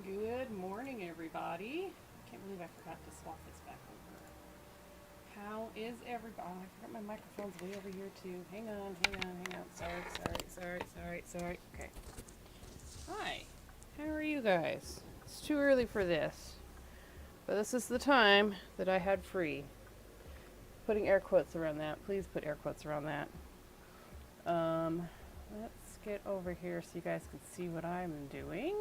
Good morning, everybody. I can't believe I forgot to swap this back over. How is everybody? Oh, I forgot my microphone's way over here too. Hang on. Sorry. Okay. Hi. How are you guys? It's too early for this, but this is the time that I had free. Putting air quotes around that. Please put air quotes around that. Let's get over here so you guys can see what I'm doing.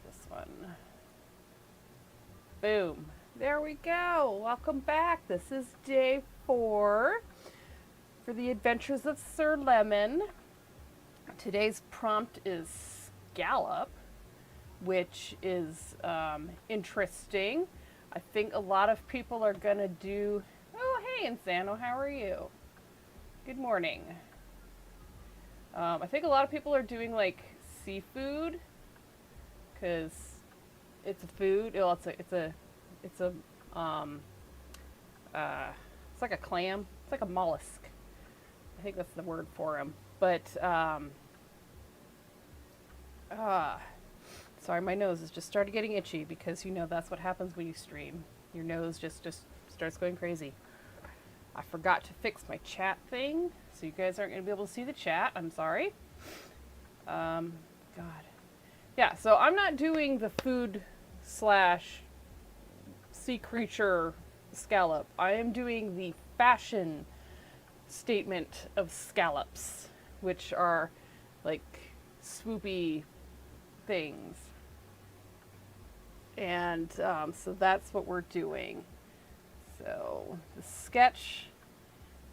This one. Boom. There we go. Welcome back. This is day 4 for the Adventures of Sir Lemon. Today's prompt is Scallop, which is interesting. I think a lot of people are going to do... Oh, hey, Insano, how are you? Good morning. I think a lot of people are doing, like, seafood, because it's a food. Well, it's like a clam. It's like a mollusk. I think that's the word for them. But sorry, my nose is just started getting itchy because that's what happens when you stream. Your nose just starts going crazy. I forgot to fix my chat thing, so you guys aren't going to be able to see the chat. I'm sorry. God. Yeah, so I'm not doing the food / sea creature scallop. I am doing the fashion statement of scallops, which are like swoopy things. And so that's what we're doing. So the sketch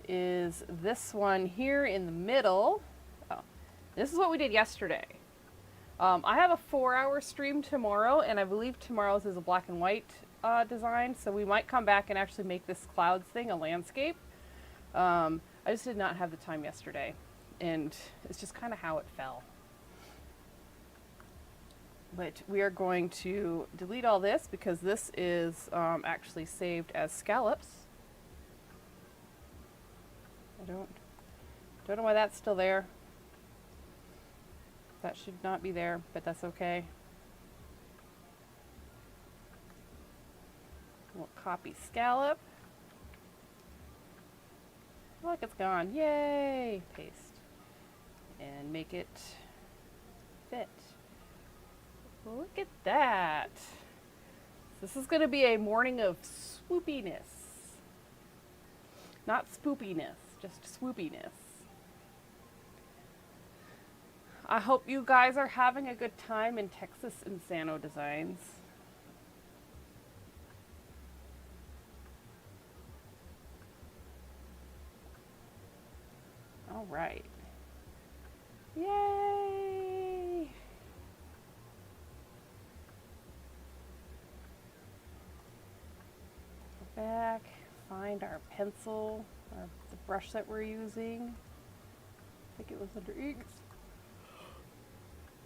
is this one here in the middle. Oh, this is what we did yesterday. I have a 4-hour stream tomorrow, and I believe tomorrow's is a black and white design, so we might come back and actually make this clouds thing a landscape. I just did not have the time yesterday, and it's just kind of how it fell. But we are going to delete all this because this is actually saved as scallops. I don't know why that's still there. That should not be there, but that's okay. We'll copy scallop. Look, it's gone. Yay! Paste. And make it fit. Look at that. This is going to be a morning of swoopiness. Not spoopiness, just swoopiness. I hope you guys are having a good time in Texas Insano Designs. All right. Yay! Go back, find our pencil, the brush that we're using. I think it was under inks.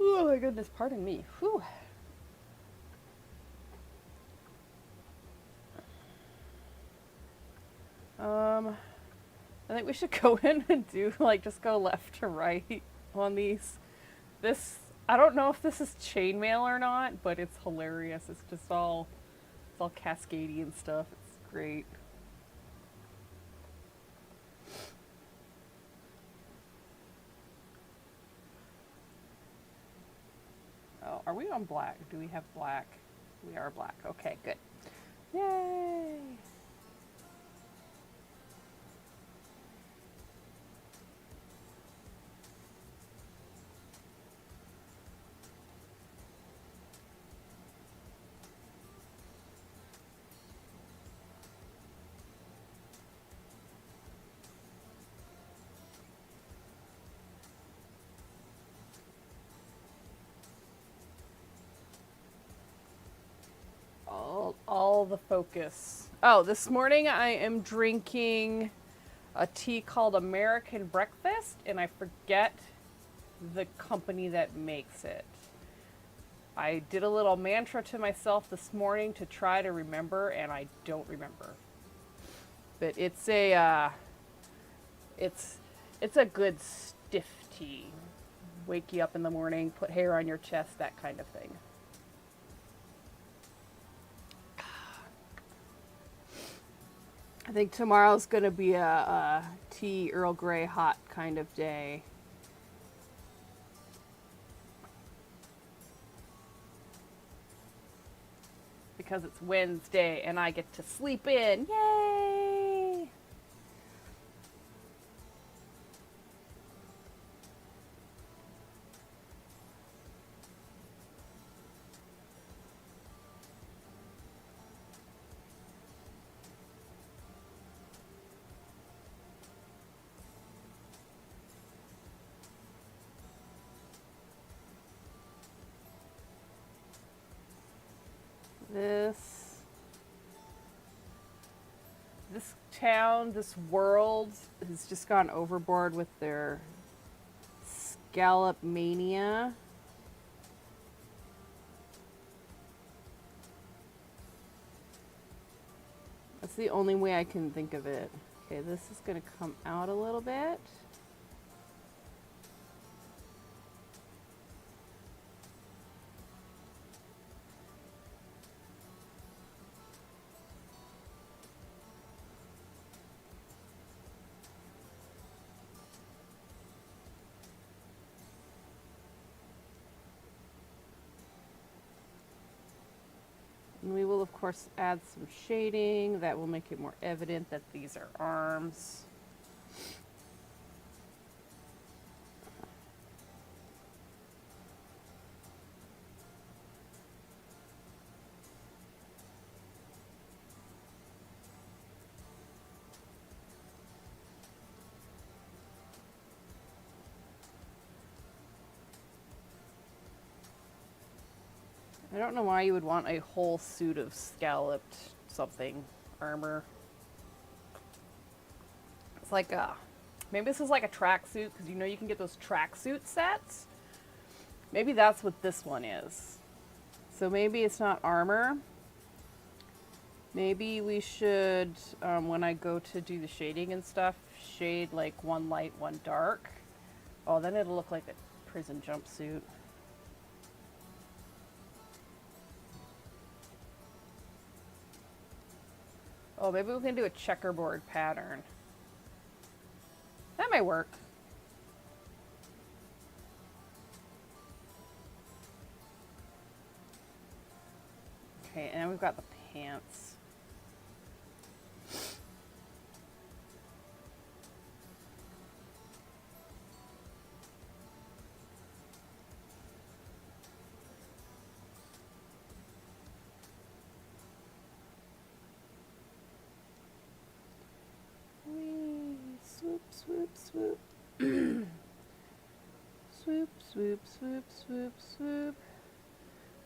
Oh my goodness, pardon me. Whew. I think we should go in and do, just go left to right on these. I don't know if this is chainmail or not, but it's hilarious. It's all cascadey and stuff. It's great. Oh, are we on black? Do we have black? We are black. Okay, good. Yay! All the focus. Oh, this morning I am drinking a tea called American Breakfast, and I forget the company that makes it. I did a little mantra to myself this morning to try to remember, and I don't remember. But it's a good stiff tea. wake you up in the morning, put hair on your chest, that kind of thing. I think tomorrow's going to be a tea Earl Grey hot kind of day. Because it's Wednesday and I get to sleep in. Yay! This town, this world has just gone overboard with their scallop mania. That's the only way I can think of it. Okay, this is going to come out a little bit. And we will, of course, add some shading that will make it more evident that these are arms. I don't know why you would want a whole suit of scalloped something armor. It's like maybe this is like a tracksuit, because you know you can get those tracksuit sets. Maybe that's what this one is. So maybe it's not armor. Maybe we should, when I go to do the shading and stuff, shade like one light, one dark. Oh, then it'll look like a prison jumpsuit. Oh, maybe we can do a checkerboard pattern. That might work. Okay, and then we've got the pants. Swoop, swoop, swoop. Swoop, swoop, swoop, swoop, swoop.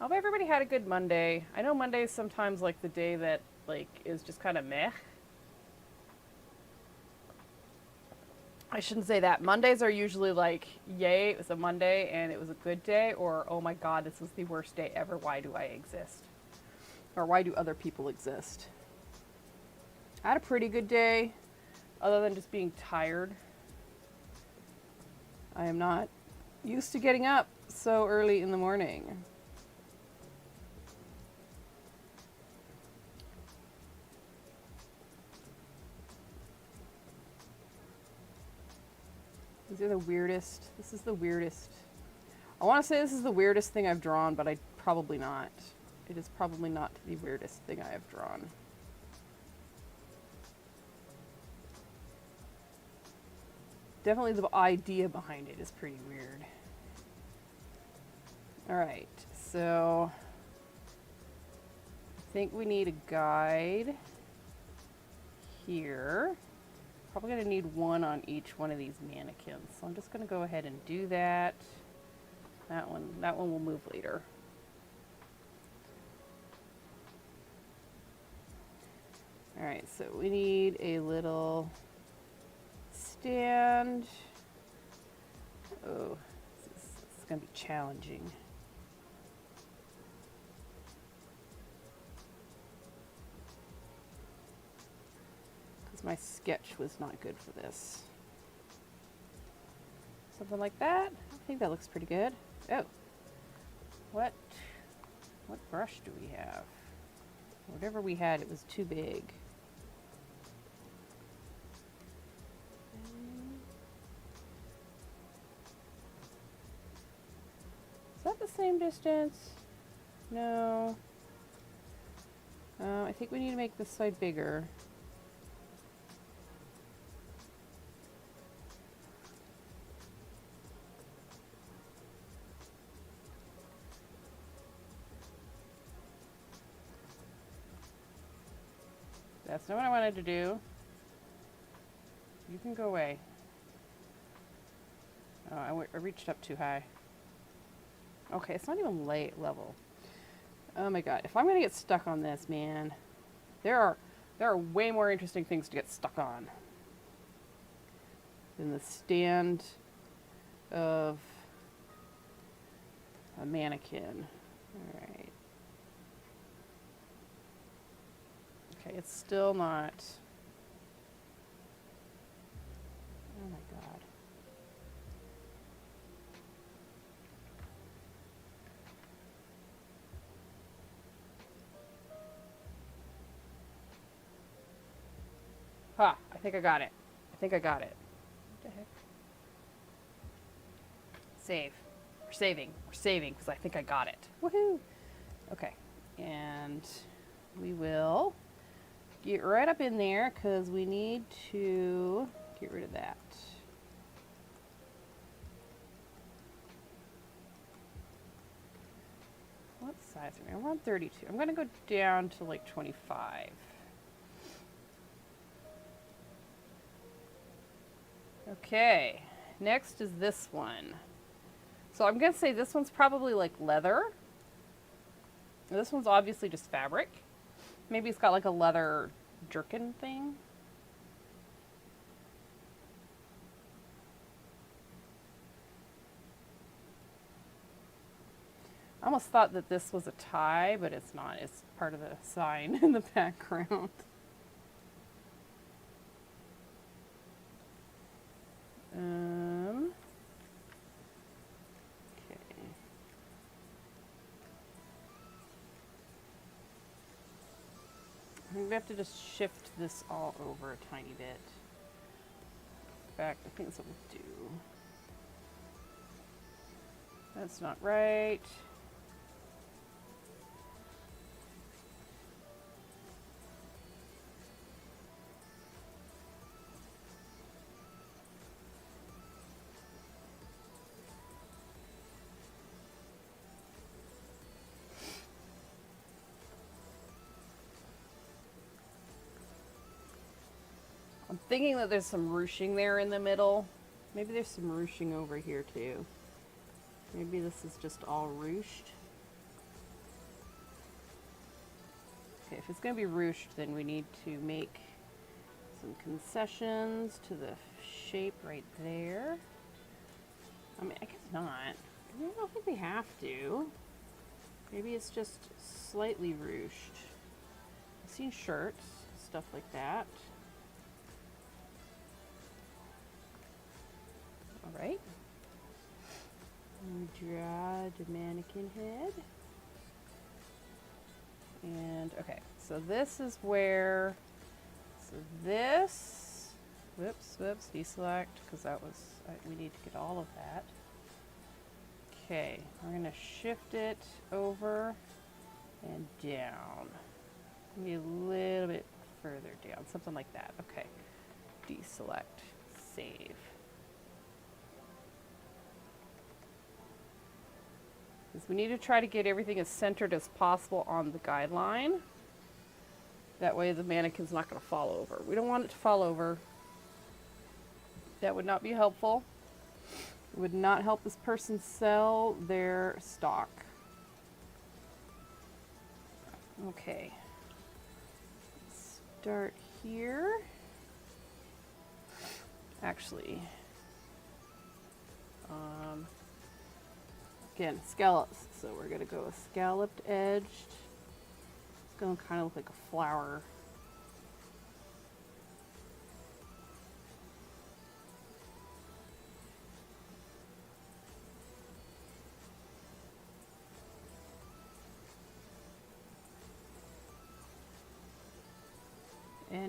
I hope everybody had a good Monday. I know Monday is sometimes like the day that like is just kind of meh. I shouldn't say that. Mondays are usually like, yay, it was a Monday and it was a good day, or oh my god, this was the worst day ever. Why do I exist? Or why do other people exist? I had a pretty good day. Other than just being tired. I am not used to getting up so early in the morning. These are the weirdest. This is the weirdest. I want to say this is the weirdest thing I've drawn, but probably not. It is probably not the weirdest thing I have drawn. Definitely the idea behind it is pretty weird. Alright, so I think we need a guide here. Probably going to need one on each one of these mannequins. So I'm just going to go ahead and do that. That one will move later. Alright, so we need a little stand. Oh, this is going to be challenging. Because my sketch was not good for this. Something like that. think that looks pretty good. Oh, what brush do we have? Whatever we had, it was too big. Is that the same distance? No. I think we need to make this side bigger. That's not what I wanted to do. You can go away. Oh, I reached up too high. Okay, it's not even level. Oh my god, if I'm gonna get stuck on this, man, there are way more interesting things to get stuck on than the stand of a mannequin. All right. Okay, it's still not. Oh my god. Ha! I think I got it. What the heck? Save. We're saving. We're saving because I think I got it. Woohoo! Okay. And we will get right up in there because we need to get rid of that. What size are we? We're on 32. I'm going to go down to like 25. Okay, next is this one. So I'm going to say this one's probably like leather. This one's obviously just fabric. Maybe it's got like a leather jerkin thing. I almost thought that this was a tie, but it's not. It's part of the sign in the background. Okay. I think we have to just shift this all over a tiny bit. In fact, I think that's what we'll do. That's not right. I'm thinking that there's some ruching there in the middle. Maybe there's some ruching over here too. Maybe this is just all ruched. Okay, if it's going to be ruched, then we need to make some concessions to the shape right there. I mean, I guess not. I don't think we have to. Maybe it's just slightly ruched. I've seen shirts, stuff like that. All right. And draw the mannequin head. And okay, so this is where, so this, whoops, deselect, because that was, we need to get all of that. Okay, we're gonna shift it over and down. Maybe a little bit further down, something like that. Okay, deselect, save. We need to try to get everything as centered as possible on the guideline. That way the mannequin's not going to fall over. We don't want it to fall over. That would not be helpful. It would not help this person sell their stock. Okay. Start here. Actually, again, scallops. So we're going to go with scalloped edged. It's going to kind of look like a flower.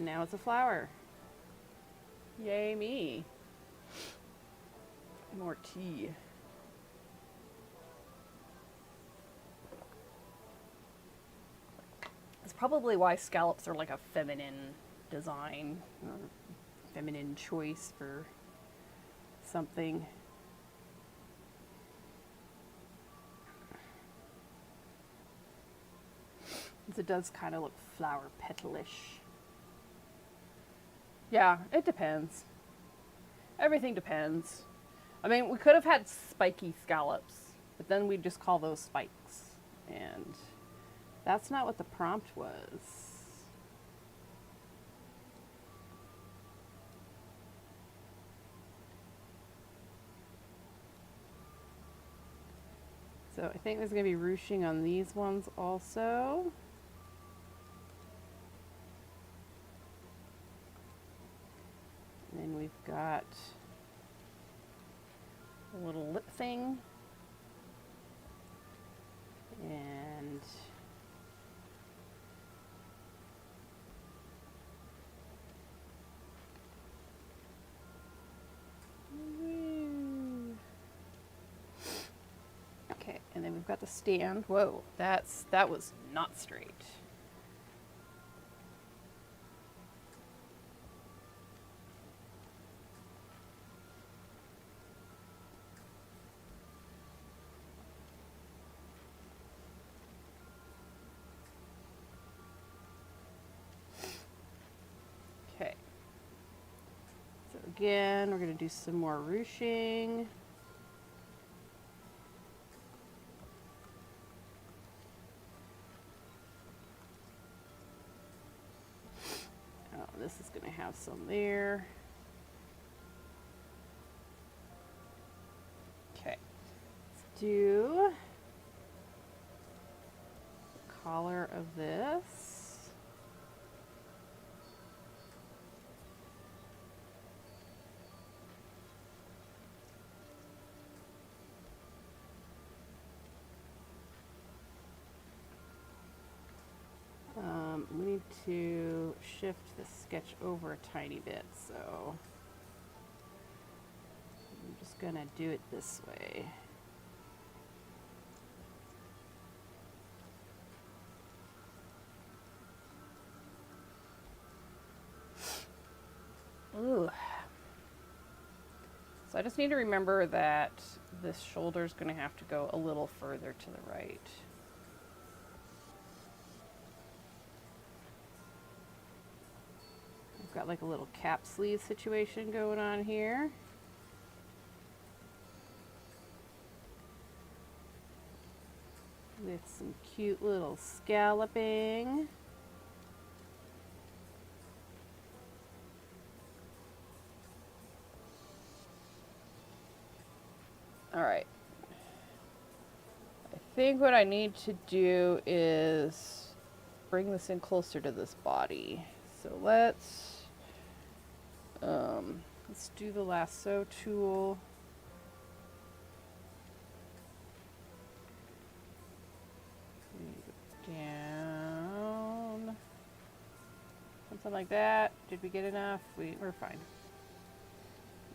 now it's a flower. Yay me. More tea. That's probably why scallops are like a feminine design, or feminine choice for something. It does kind of look flower petalish. Yeah, it depends. Everything depends. I mean, we could have had spiky scallops, but then we'd just call those spikes. And that's not what the prompt was. So I think there's going to be ruching on these ones also. And then we've got a little lip thing. And okay, and then we've got the stand. Whoa, that was not straight. Okay. So again, we're going to do some more ruching. Oh, this is going to have some there. Okay. Let's do the collar of this. We need to shift the sketch over a tiny bit, so I'm just gonna do it this way. Ooh. So I just need to remember that this shoulder is gonna have to go a little further to the right. Got like a little cap sleeve situation going on here. With some cute little scalloping. All right. I think what I need to do is bring this in closer to this body. So let's do the lasso tool. Down. Something like that. Did we get enough? We're fine.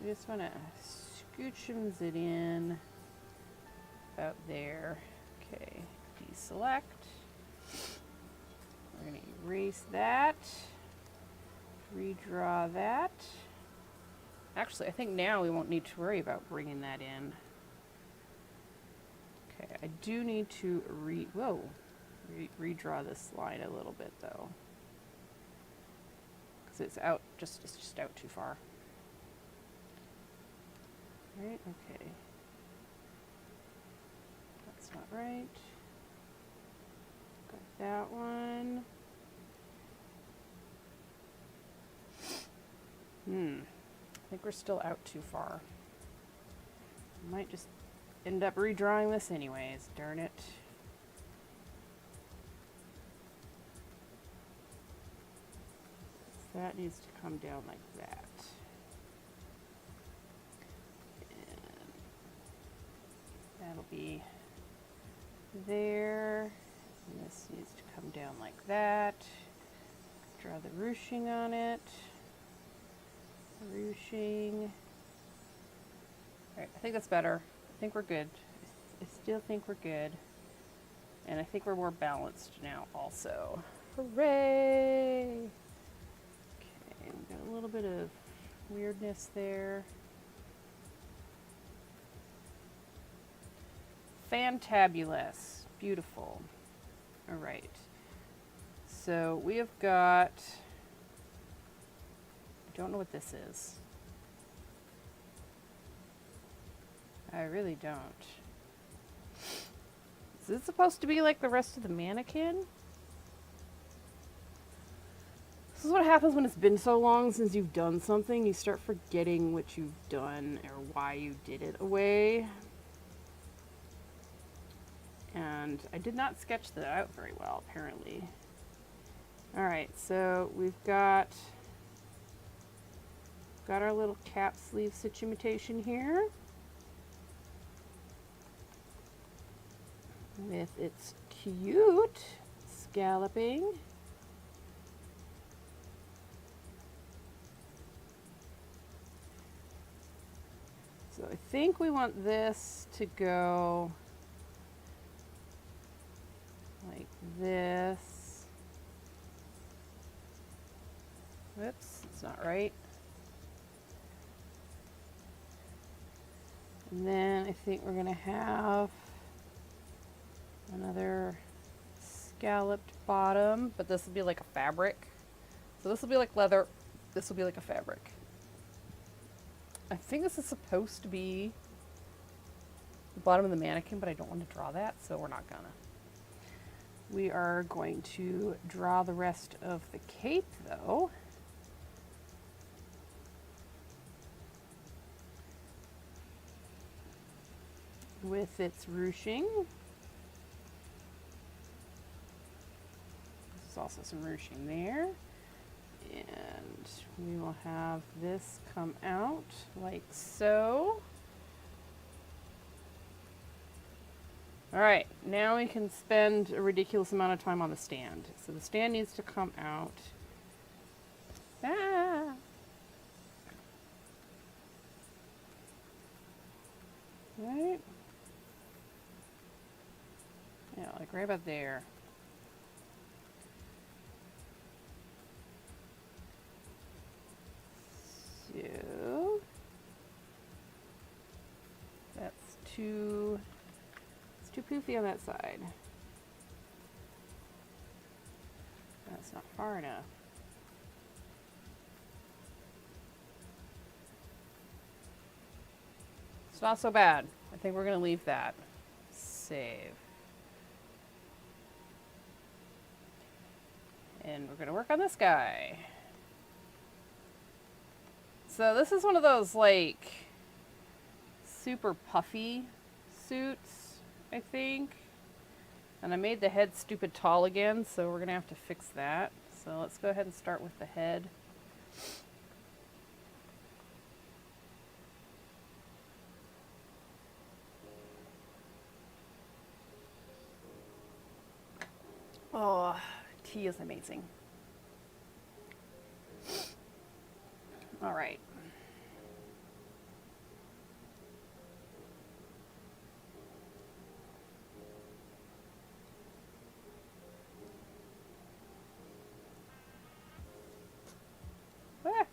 We just want to scooch it in about there. Okay, deselect. We're going to erase that. Redraw that. Actually, I think now we won't need to worry about bringing that in. Okay, I do need to redraw this line a little bit though, because it's just out too far. Right? Okay. That's not right. Got that one. I think we're still out too far. Might just end up redrawing this anyways, darn it. So that needs to come down like that. And that'll be there. And this needs to come down like that. draw the ruching on it. Ruching. Alright, I think that's better. I think we're good. I still think we're good. And I think we're more balanced now also. Hooray! Okay, we got a little bit of weirdness there. Fantabulous. Beautiful. Alright. So we have got... I don't know what this is. I really don't. Is this supposed to be like the rest of the mannequin? This is what happens when it's been so long since you've done something. You start forgetting what you've done or why you did it away. And I did not sketch that out very well, apparently. Alright, so we've got our little cap sleeve stitch imitation here. With its cute scalloping. So I think we want this to go like this. Whoops, it's not right. And then I think we're going to have another scalloped bottom, but this will be like a fabric. So this will be like leather, this will be like a fabric. I think this is supposed to be the bottom of the mannequin, but I don't want to draw that, so we're not gonna. We are going to draw the rest of the cape though. With its ruching. There's also some ruching there. And we will have this come out like so. All right, now we can spend a ridiculous amount of time on the stand. So the stand needs to come out. Ah. Right. Yeah, like right about there. So that's too poofy on that side. That's not far enough. It's not so bad. I think we're going to leave that. Save. And we're going to work on this guy. So this is one of those like super puffy suits, I think. And I made the head stupid tall again, so we're going to have to fix that. So let's go ahead and start with the head. Oh, tea is amazing. All right. Ah.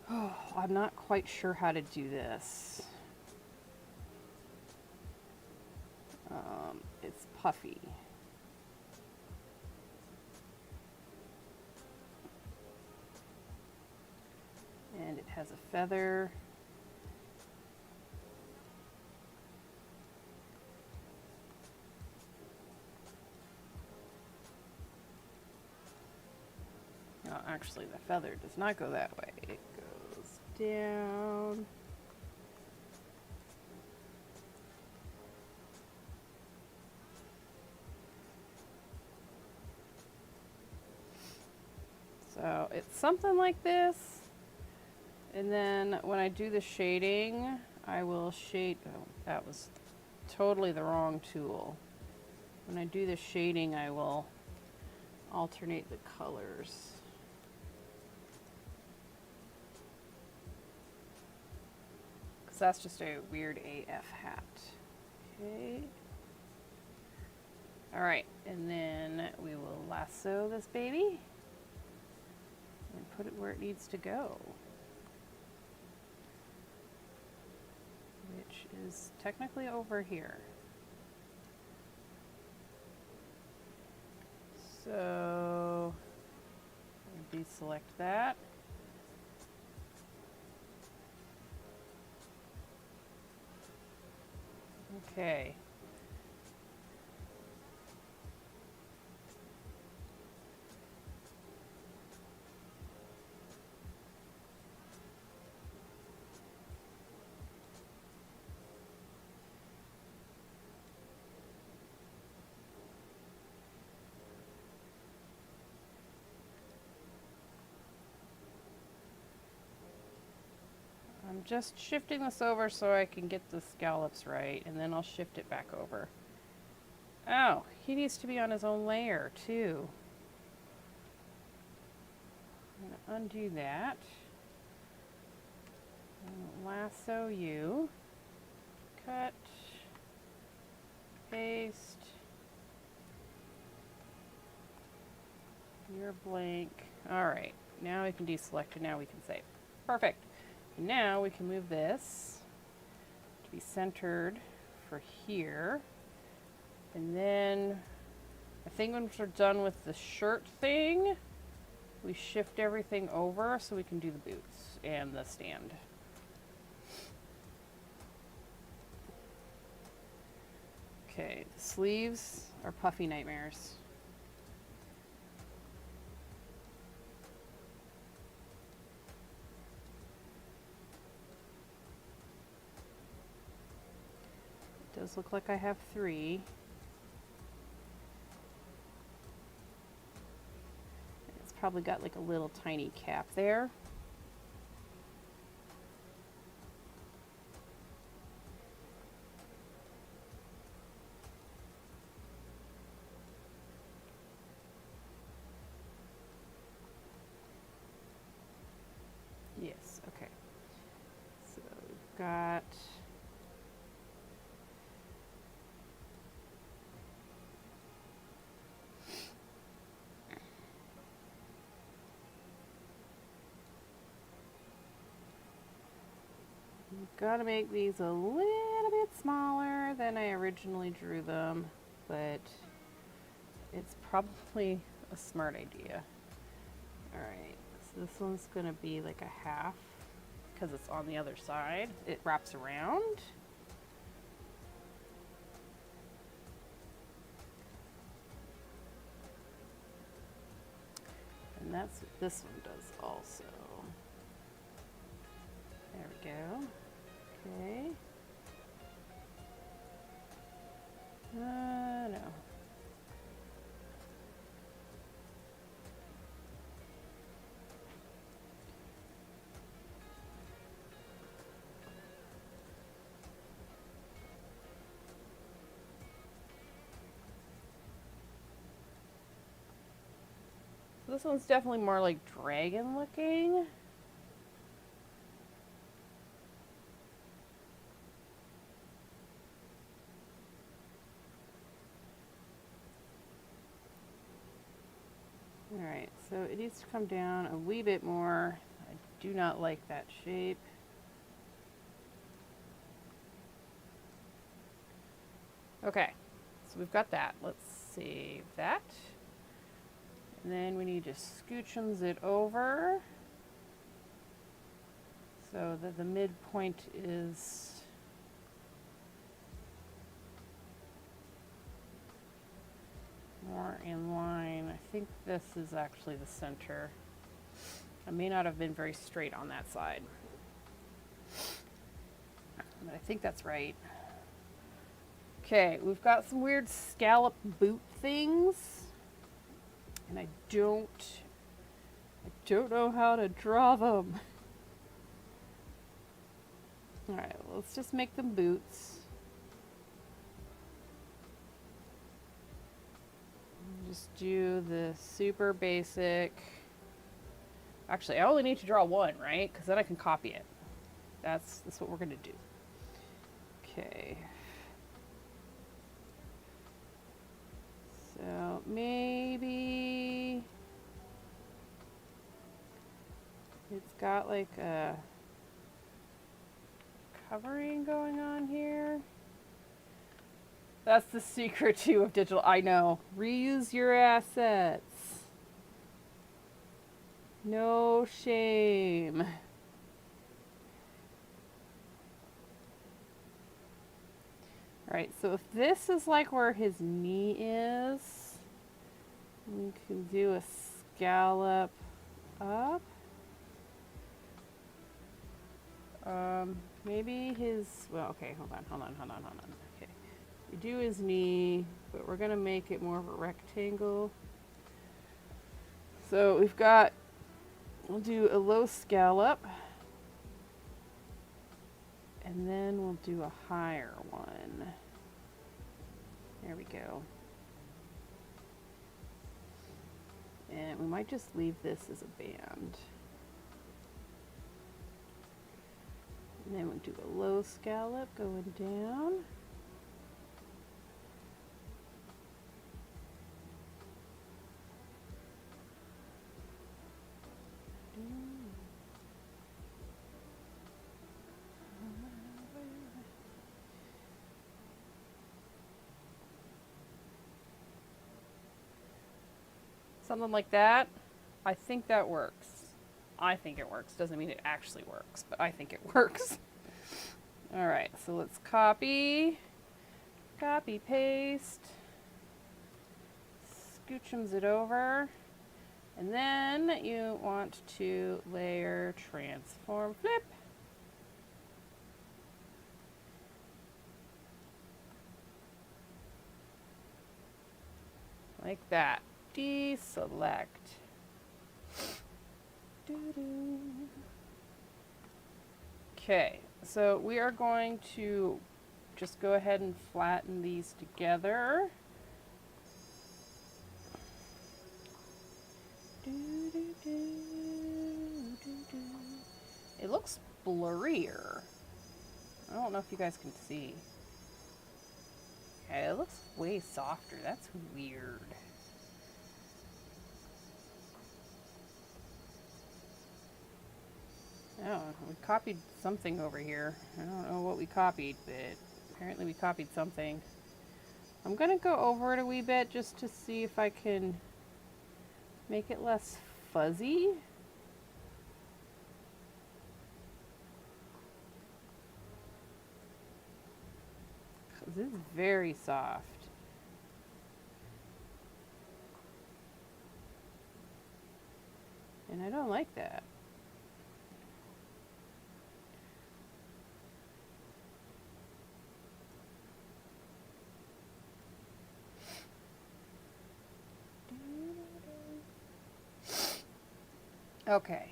Oh, I'm not quite sure how to do this. It's puffy. And it has a feather. No, actually the feather does not go that way. It goes down. So it's something like this. And then when I do the shading, I will shade, oh, that was totally the wrong tool. When I do the shading, I will alternate the colors. Because that's just a weird AF hat. Okay. All right, and then we will lasso this baby and put it where it needs to go, which is technically over here. So deselect that. Okay. I'm just shifting this over so I can get the scallops right, and then I'll shift it back over. Oh, he needs to be on his own layer too. I'm going to undo that. Lasso you. Cut. Paste. You're blank. All right, now we can deselect and now we can save. Perfect. And now we can move this to be centered for here. And then I think once we're done with the shirt thing, we shift everything over so we can do the boots and the stand. Okay, the sleeves are puffy nightmares. It does look like I have 3. It's probably got like a little tiny cap there. Yes, okay. So we've got got to make these a little bit smaller than I originally drew them, but it's probably a smart idea. All right, so this one's going to be like a half because it's on the other side. It wraps around. And that's what this one does also. There we go. Okay. No. So this one's definitely more like dragon looking. Alright, so it needs to come down a wee bit more. I do not like that shape. Okay, so we've got that. Let's save that. And then we need to scooch it over so that the midpoint is more in line. I think this is actually the center. I may not have been very straight on that side, but I think that's right. Okay, we've got some weird scallop boot things, and I don't know how to draw them. All right, let's just make them boots. Just do the super basic. Actually, I only need to draw one, right? Because then I can copy it. That's what we're going to do. Okay. So maybe it's got like a covering going on here. That's the secret too of digital. I know. Reuse your assets. No shame. Alright, so if this is like where his knee is, we can do a scallop up. Maybe his, well, okay, hold on. Okay, we do his knee, but we're gonna make it more of a rectangle. So we've got, we'll do a low scallop, and then we'll do a higher one. There we go. And we might just leave this as a band. And then we'll do a low scallop going down. Something like that. I think that works. I think it works. Doesn't mean it actually works, but I think it works. All right, so let's copy, paste, scoochums it over, and then you want to layer, transform, flip. Like that. Deselect. Okay, so we are going to just go ahead and flatten these together. It looks blurrier. I don't know if you guys can see. Okay, it looks way softer. That's weird. Oh, we copied something over here. I don't know what we copied, but apparently we copied something. I'm gonna go over it a wee bit just to see if I can make it less fuzzy. This is very soft. And I don't like that. Okay,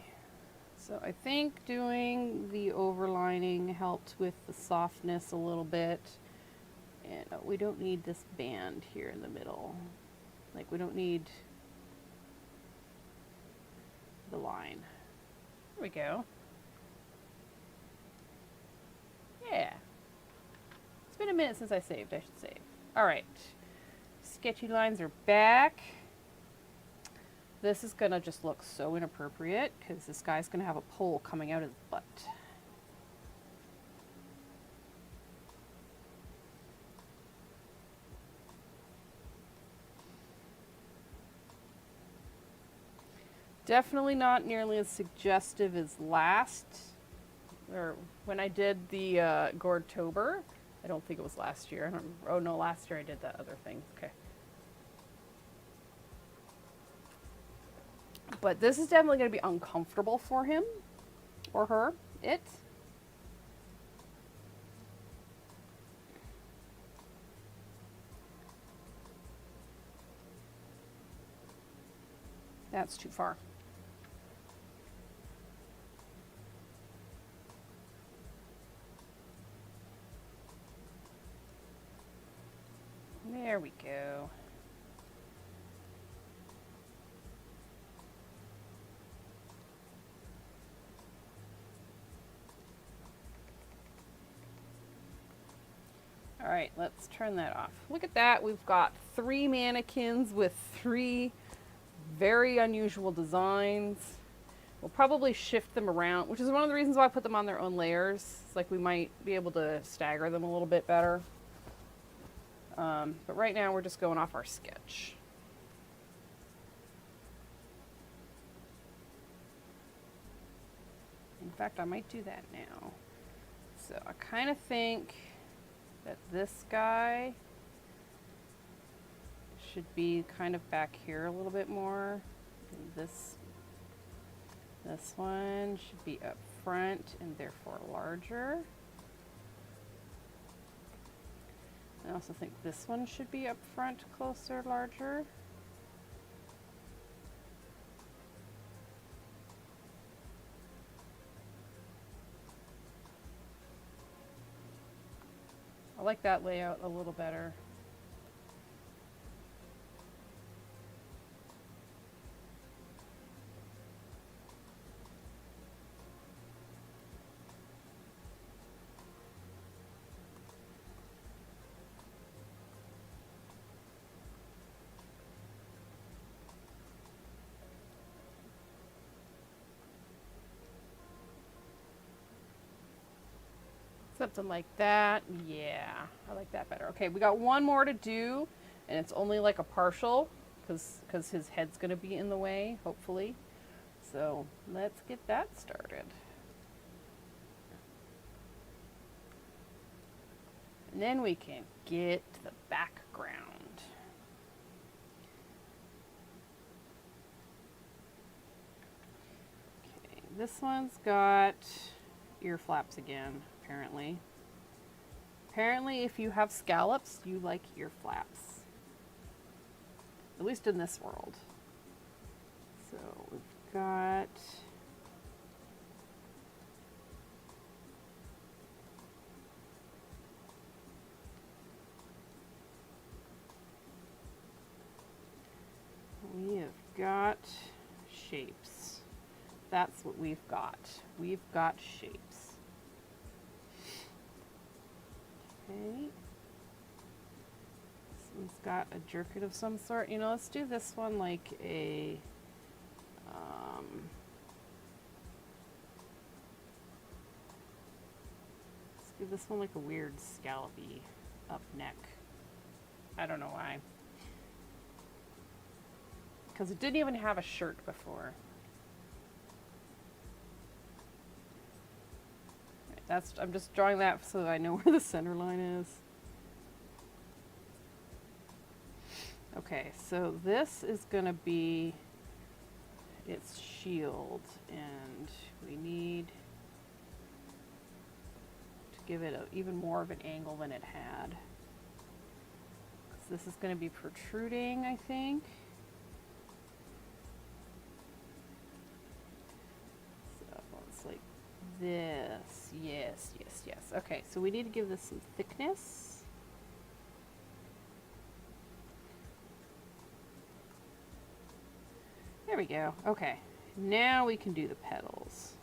so I think doing the overlining helped with the softness a little bit. And we don't need this band here in the middle. Like, we don't need the line. There we go. Yeah. It's been a minute since I saved, I should save. All right. Sketchy lines are back. This is gonna just look so inappropriate because this guy's gonna have a pole coming out his butt. Definitely not nearly as suggestive as last, or when I did the Gothtober. I don't think it was last year. I don't, oh no, last year I did that other thing. Okay. But this is definitely going to be uncomfortable for him or her. It. That's too far. There we go. All right, let's turn that off. Look at that. We've got 3 mannequins with 3 very unusual designs. We'll probably shift them around, which is one of the reasons why I put them on their own layers. It's like we might be able to stagger them a little bit better. But right now we're just going off our sketch. In fact, I might do that now. So I kind of think that this guy should be kind of back here a little bit more. And this one should be up front and therefore larger. I also think this one should be up front, closer, larger. I like that layout a little better. Something like that. Yeah, I like that better. Okay, we got one more to do, and it's only like a partial because his head's going to be in the way, hopefully. So let's get that started. And then we can get the background. Okay, this one's got ear flaps again. Apparently, if you have scallops, you like ear flaps. At least in this world. So we've got shapes. That's what we've got. We've got shapes. Okay. This one's got a jerkin of some sort. You know, let's do this one like a let's do this one like a weird scallopy up neck. I don't know why. Because it didn't even have a shirt before. I'm just drawing that so that I know where the center line is. Okay, so this is going to be its shield, and we need to give it even more of an angle than it had. So this is going to be protruding, I think. So it's like this. Yes, yes, yes. Okay, so we need to give this some thickness. There we go. Okay, now we can do the petals.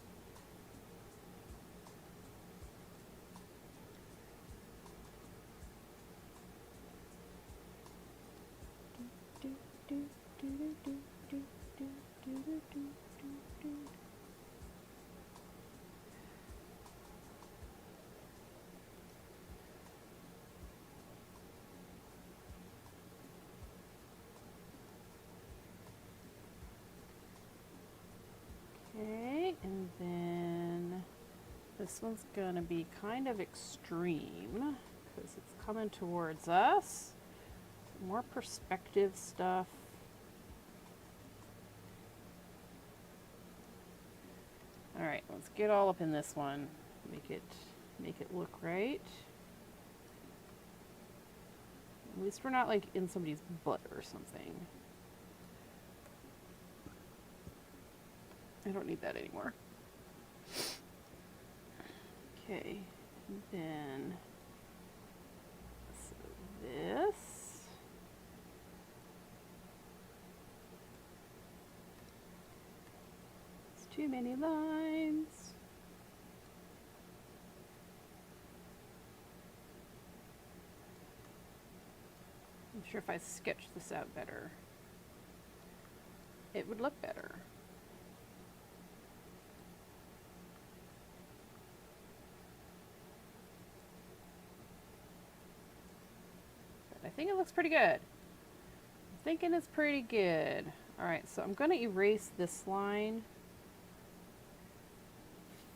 Okay, and then this one's gonna be kind of extreme because it's coming towards us. More perspective stuff. All right, let's get all up in this one. Make it look right. At least we're not like in somebody's butt or something. I don't need that anymore. Okay, and then so this. It's too many lines. I'm sure if I sketched this out better, it would look better. But I think it looks pretty good. I'm thinking it's pretty good. All right, so I'm going to erase this line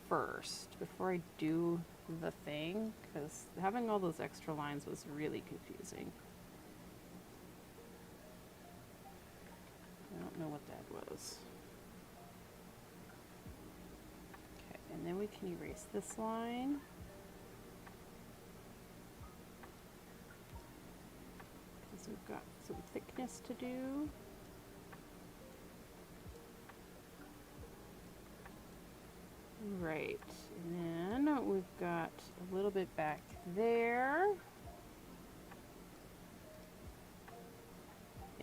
first before I do the thing, because having all those extra lines was really confusing. I don't know what that was. Okay, and then we can erase this line. Because we've got some thickness to do. Right, and then we've got a little bit back there.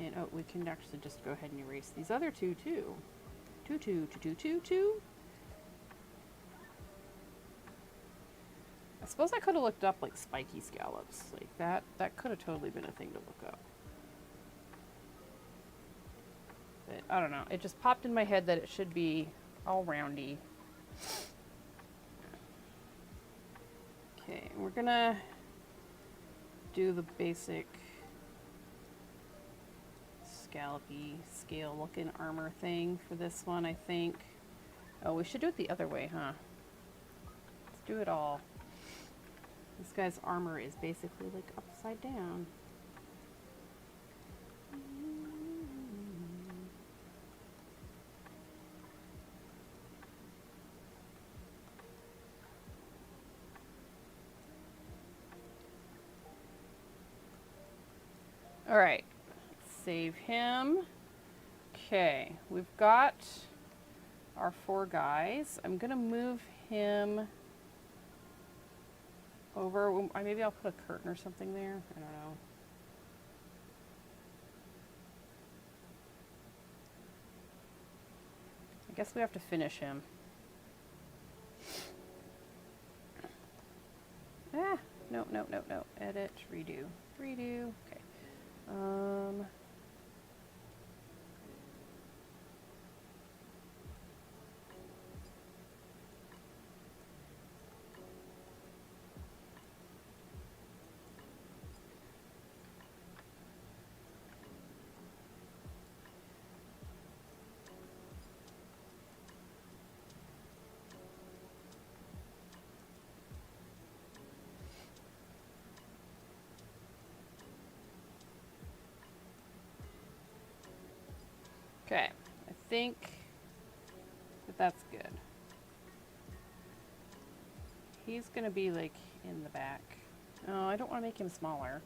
And oh, we can actually just go ahead and erase these other two too. Two. I suppose I could have looked up like spiky scallops. Like that could have totally been a thing to look up. But I don't know. It just popped in my head that it should be all roundy. Okay, we're gonna do the basic scallopy scale looking armor thing for this one, I think. Oh, we should do it the other way, huh? Let's do it all. This guy's armor is basically like upside down. All right, save him. Okay, we've got our 4 guys. I'm gonna move him over. Maybe I'll put a curtain or something there. I don't know. I guess we have to finish him. No. Edit, redo. Okay. Okay, I think that's good. He's gonna be like in the back. Oh, I don't want to make him smaller,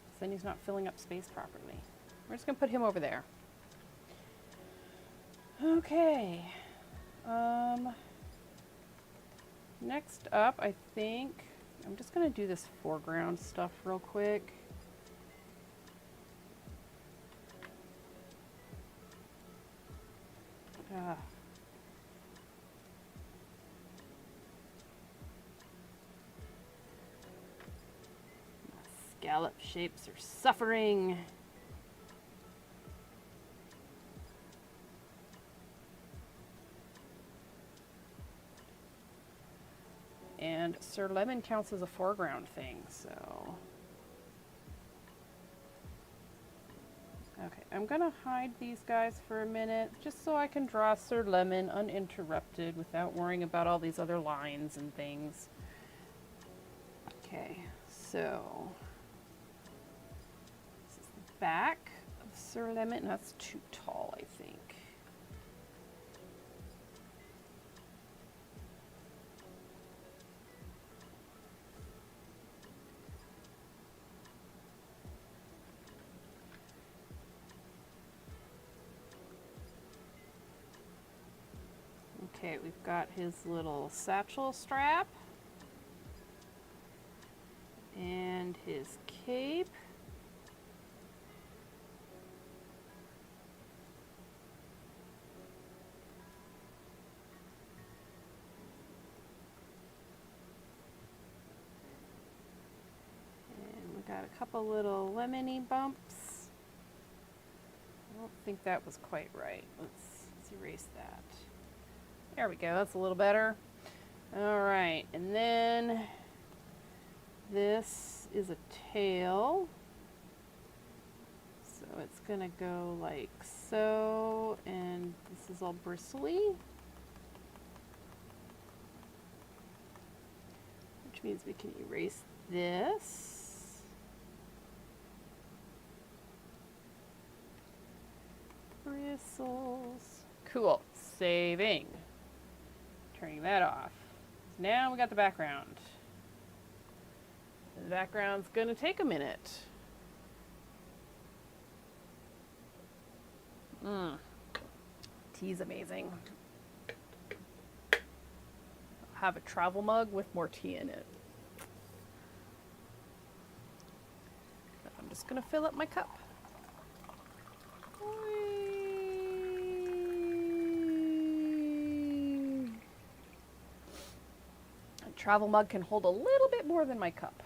because then he's not filling up space properly. We're just gonna put him over there. Okay. Next up, I think I'm just gonna do this foreground stuff real quick. Scallop shapes are suffering. And Sir Lemon counts as a foreground thing, so. Okay, I'm gonna hide these guys for a minute, just so I can draw Sir Lemon uninterrupted without worrying about all these other lines and things. Okay, so this is the back of Sir Lemon, and that's too tall, I think. Okay, we've got his little satchel strap and his cape. And we got a couple little lemony bumps. don't think that was quite right. Let's erase that. There we go, that's a little better. All right, and then this is a tail. So it's gonna go like so, and this is all bristly. Which means we can erase this. Bristles. Cool, saving. Turning that off. Now we got the background. The background's gonna take a minute. Tea's amazing. I'll have a travel mug with more tea in it. I'm just gonna fill up my cup. A travel mug can hold a little bit more than my cup.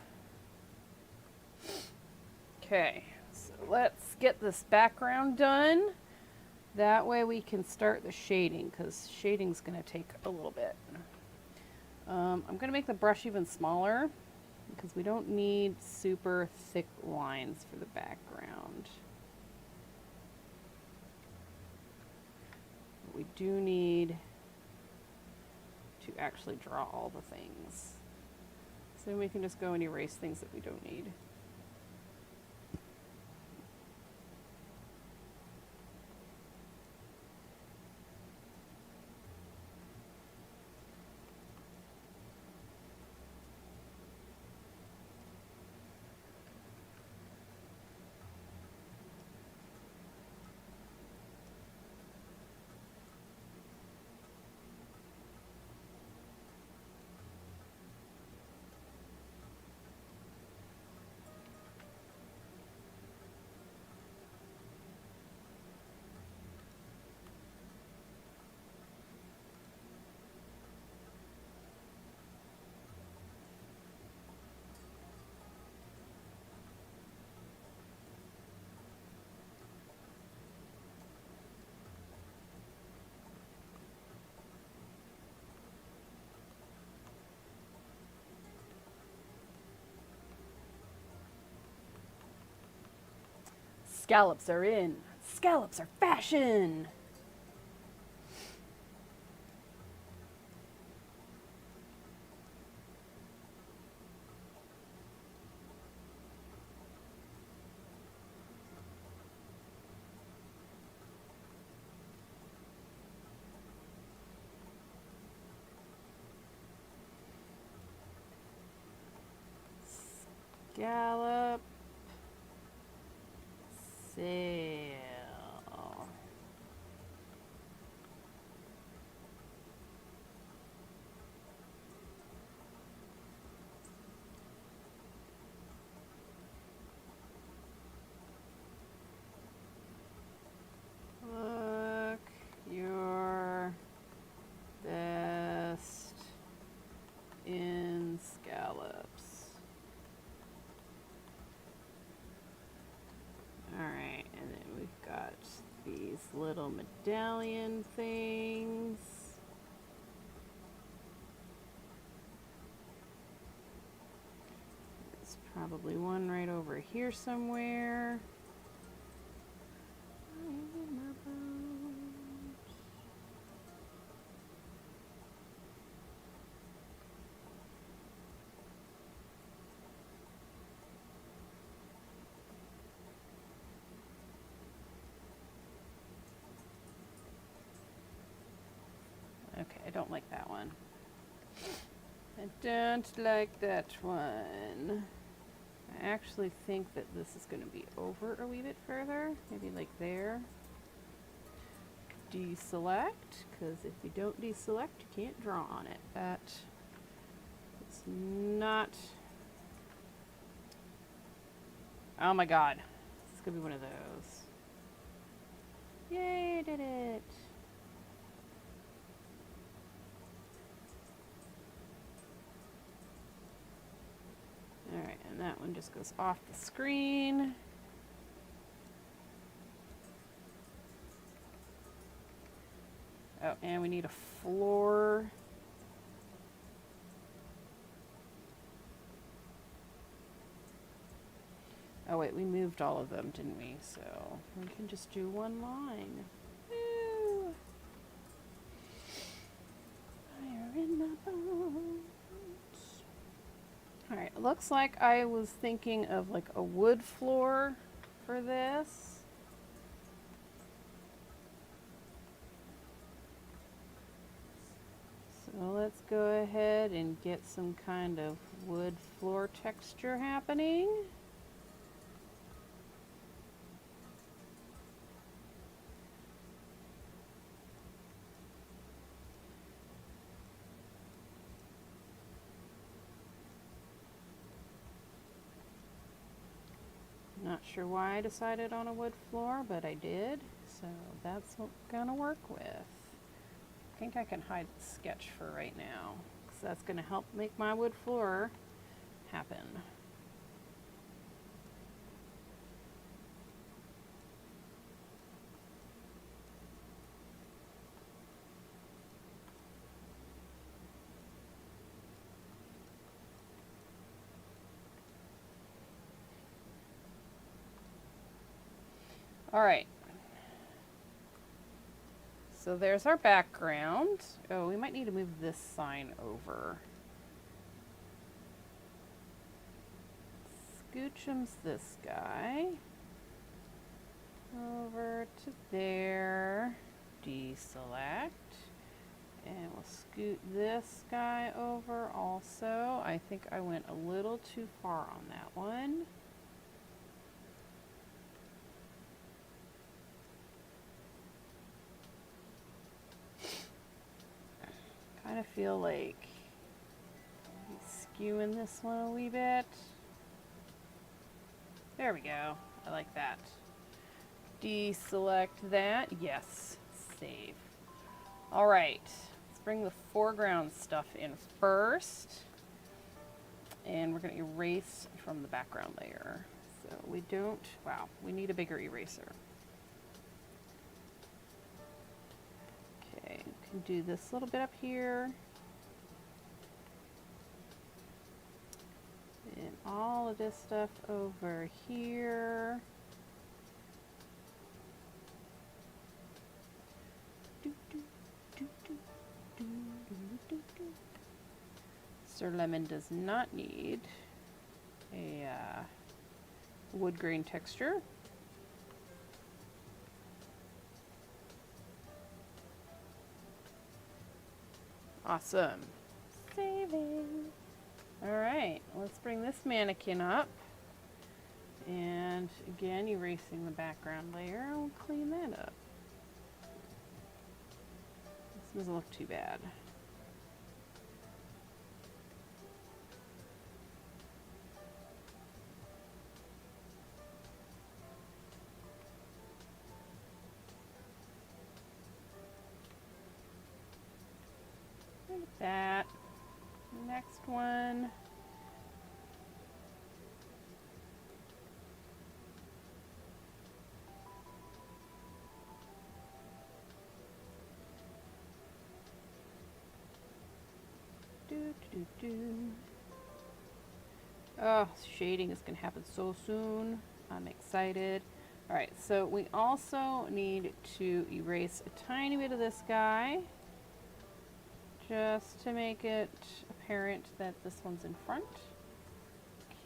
Okay, so let's get this background done. That way we can start the shading, because shading's going to take a little bit. I'm going to make the brush even smaller, because we don't need super thick lines for the background. We do need to actually draw all the things. So we can just go and erase things that we don't need. Scallops are in. Scallops are fashion. Scallop. Sail. Look your best in scallops. Alright, and then we've got these little medallion things. There's probably one right over here somewhere. Okay, I don't like that one. I don't like that one. I actually think that this is going to be over a wee bit further, maybe like there. Deselect, because if you don't deselect, you can't draw on it. That is not... Oh my god. This is going to be one of those. Yay, I did it! Alright, and that one just goes off the screen. Oh, and we need a floor. Oh wait, we moved all of them, didn't we? So we can just do one line. Woo! Fire in my bones. Alright, looks like I was thinking of like a wood floor for this. So let's go ahead and get some kind of wood floor texture happening. Not sure why I decided on a wood floor, but I did. So that's what I'm gonna work with. I think I can hide the sketch for right now, because that's gonna help make my wood floor happen. All right. So there's our background. Oh, we might need to move this sign over. Scoochums this guy over to there. Deselect. And we'll scoot this guy over also. I think I went a little too far on that one. Kind of feel like he's skewing this one a wee bit. There we go. I like that. Deselect that. Yes. Save. All right. Let's bring the foreground stuff in first. And we're going to erase from the background layer. So we don't, wow, we need a bigger eraser. Okay, we can do this little bit up here. And all of this stuff over here. Sir Lemon does not need a wood grain texture. Awesome. Saving. All right, let's bring this mannequin up. And again, erasing the background layer. We'll clean that up. This doesn't look too bad. Like that. Next one. Oh, shading is going to happen so soon. I'm excited. All right, so we also need to erase a tiny bit of this guy, just to make it apparent that this one's in front.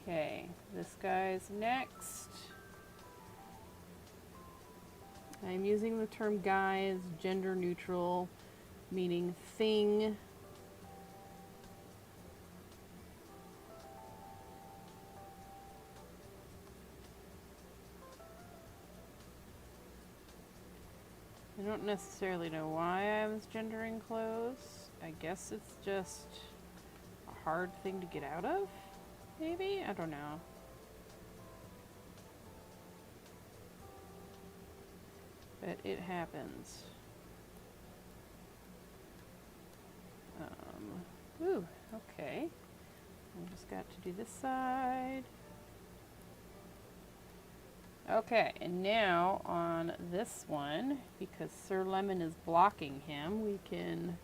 Okay, this guy's next. I'm using the term guy as gender neutral, meaning thing. I don't necessarily know why I was gendering clothes. I guess it's just a hard thing to get out of, maybe? I don't know. But it happens. Ooh, okay. I just got to do this side. Okay, and now on this one, because Sir Lemon is blocking him, we can...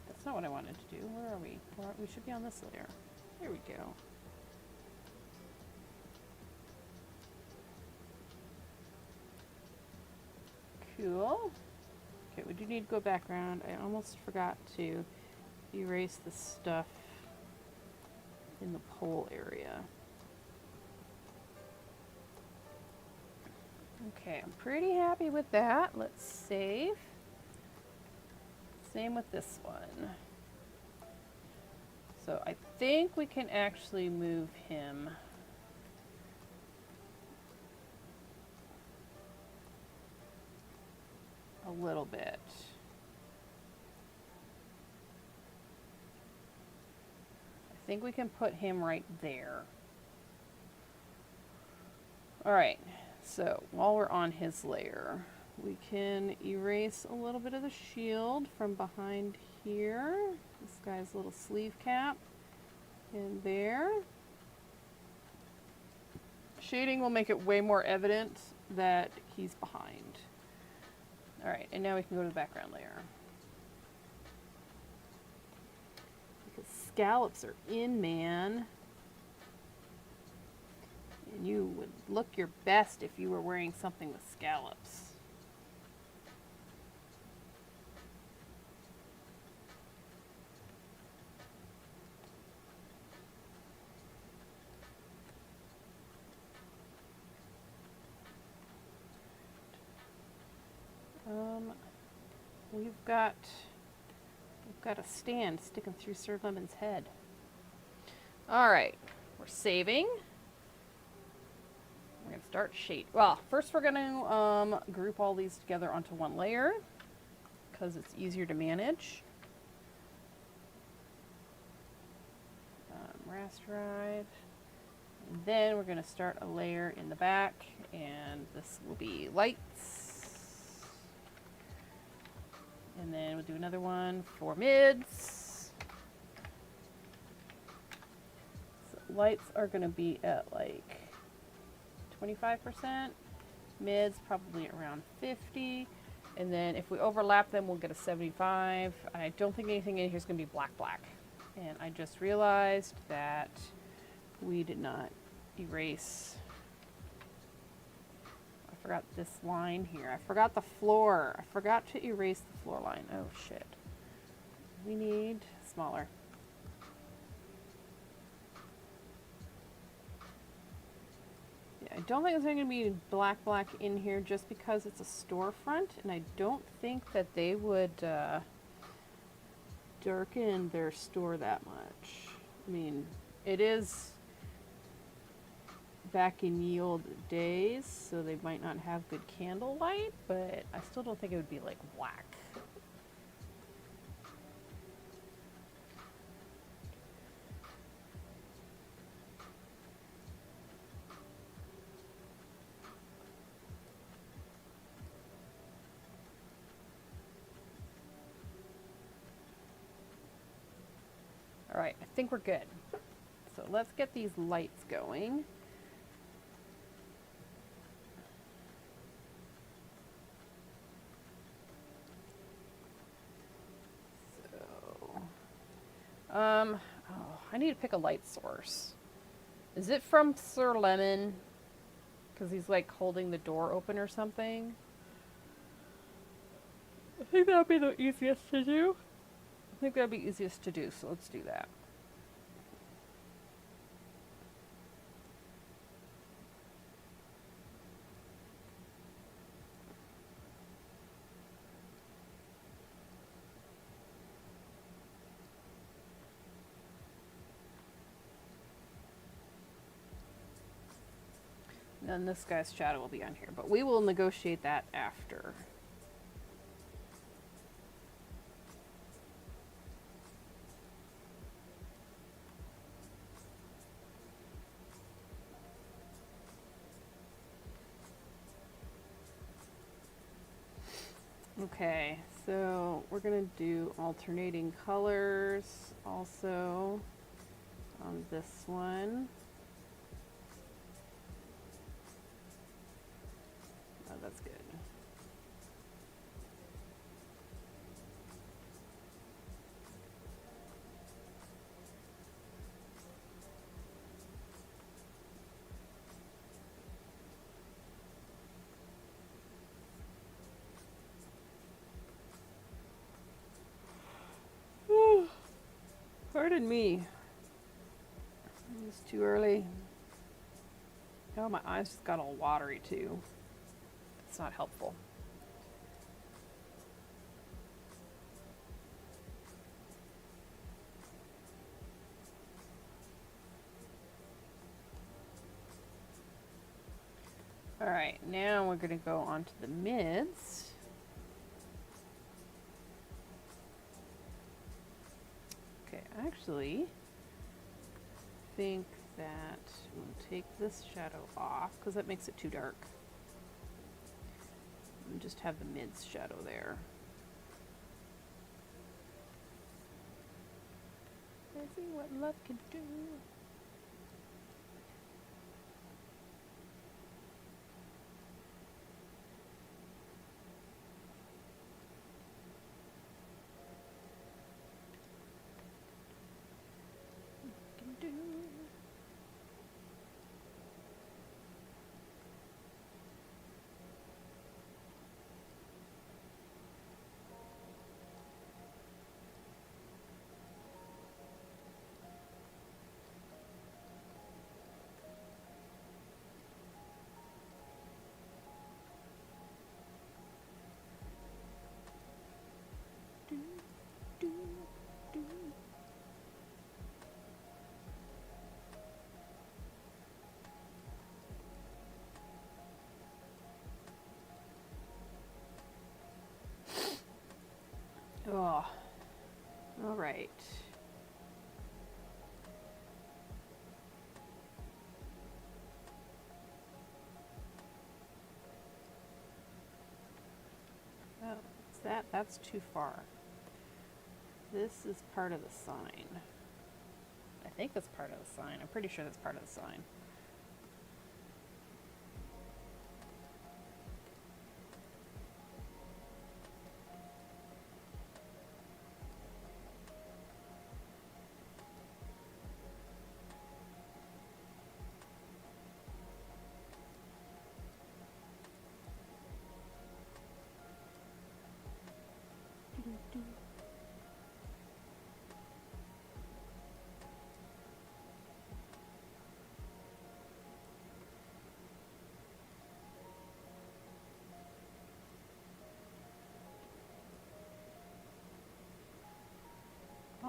That's not what I wanted to do. Where are we? We should be on this layer. There we go. Cool. Okay, we do need to go back around. I almost forgot to erase the stuff in the pole area. Okay, I'm pretty happy with that. Let's save. Same with this one. So I think we can actually move him a little bit. I think we can put him right there. All right, so while we're on his layer, we can erase a little bit of the shield from behind here. This guy's little sleeve cap in there. Shading will make it way more evident that he's behind. All right, and now we can go to the background layer. Because scallops are in, man. And you would look your best if you were wearing something with scallops. We've got a stand sticking through Sir Lemon's head. All right, we're saving. We're gonna start shade. Well, first we're gonna group all these together onto one layer because it's easier to manage. Rasterize. And then we're gonna start a layer in the back, and this will be lights. And then we'll do another one for mids. So lights are going to be at like 25%. Mids probably around 50. And then if we overlap them, we'll get a 75. I don't think anything in here is going to be black. And I just realized that we did not erase. I forgot this line here. I forgot the floor. I forgot to erase the floor line. Oh shit. We need smaller. Yeah, I don't think there's going to be black in here just because it's a storefront, and I don't think that they would darken their store that much. I mean, it is back in ye old days, so they might not have good candlelight, but I still don't think it would be like black. All right, I think we're good. So let's get these lights going. I need to pick a light source. Is it from Sir Lemon? Because he's like holding the door open or something. I think that would be the easiest to do. So let's do that. Then this guy's shadow will be on here, but we will negotiate that after. Okay, so we're gonna do alternating colors also on this one. Pardon me. It's too early. Oh, my eyes just got all watery too. It's not helpful. All right, now we're going to go on to the mids. Okay, actually, think that we'll take this shadow off because that makes it too dark. And just have the mids shadow there. Let's see what love can do. Oh, all right. Oh, is that? That's too far. This is part of the sign. I think that's part of the sign. I'm pretty sure that's part of the sign.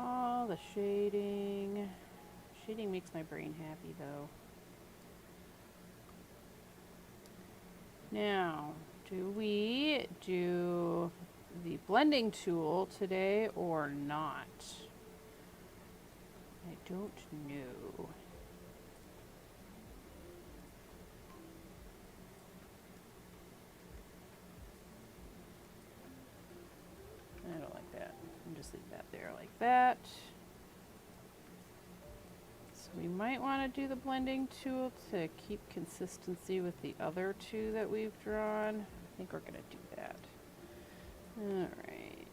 Oh, the shading. Shading makes my brain happy, though. Now, do we do the blending tool today or not? I don't know. I don't like that. I'll just leave that there like that. So we might want to do the blending tool to keep consistency with the other two that we've drawn. I think we're going to do that. All right.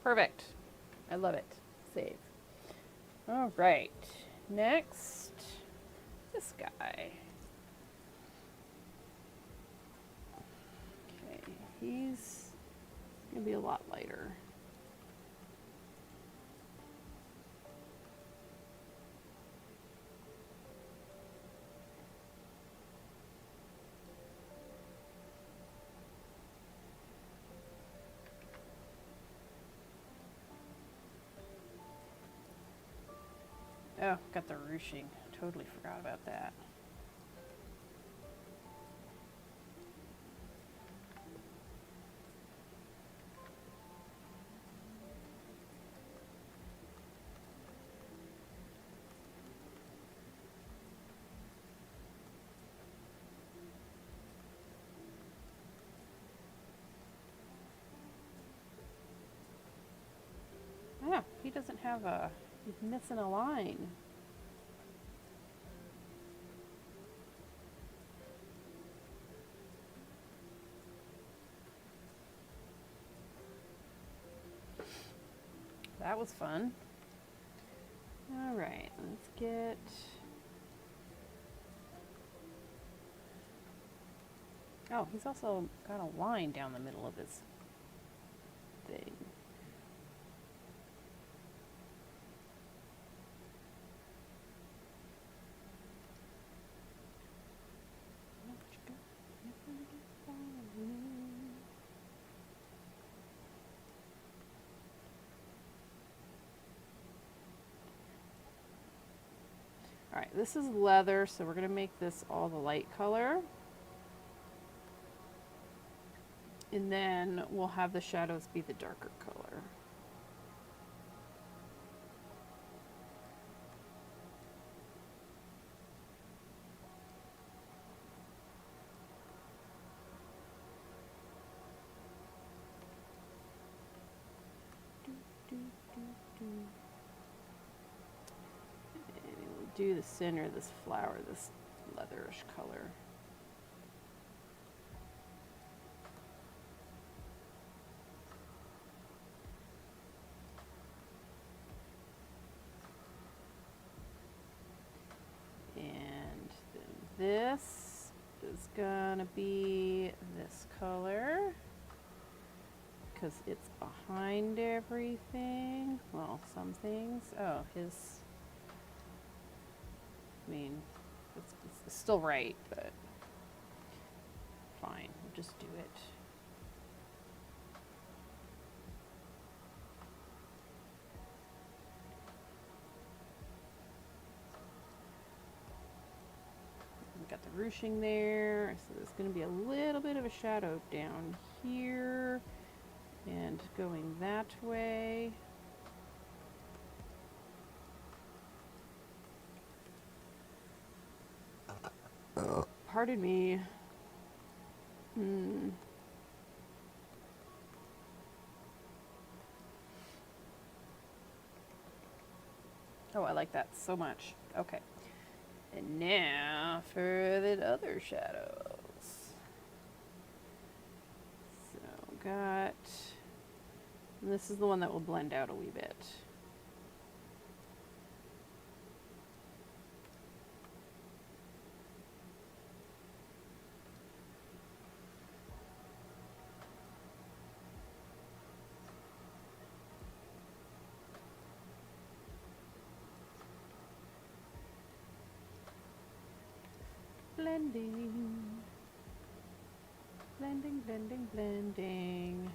Perfect. I love it. Save. All right. Next, this guy. Okay, he's gonna be a lot lighter. Oh, got the ruching. Totally forgot about that. Oh, he doesn't have a, he's missing a line. That was fun. All right, let's get Oh, he's also got a line down the middle of his thing. All right, this is leather, so we're going to make this all the light color. And then we'll have the shadows be the darker color. And we'll do the center of this flower, this leatherish color. And then this is gonna be this color because it's behind everything. Well, some things. Oh, his. I mean, it's still right, but fine. We'll just do it. We've got the ruching there, so there's going to be a little bit of a shadow down here and going that way. Pardon me. Oh, I like that so much. Okay. And now for the other shadows. So got, and this is the one that will blend out a wee bit. Blending. Blending, blending, blending.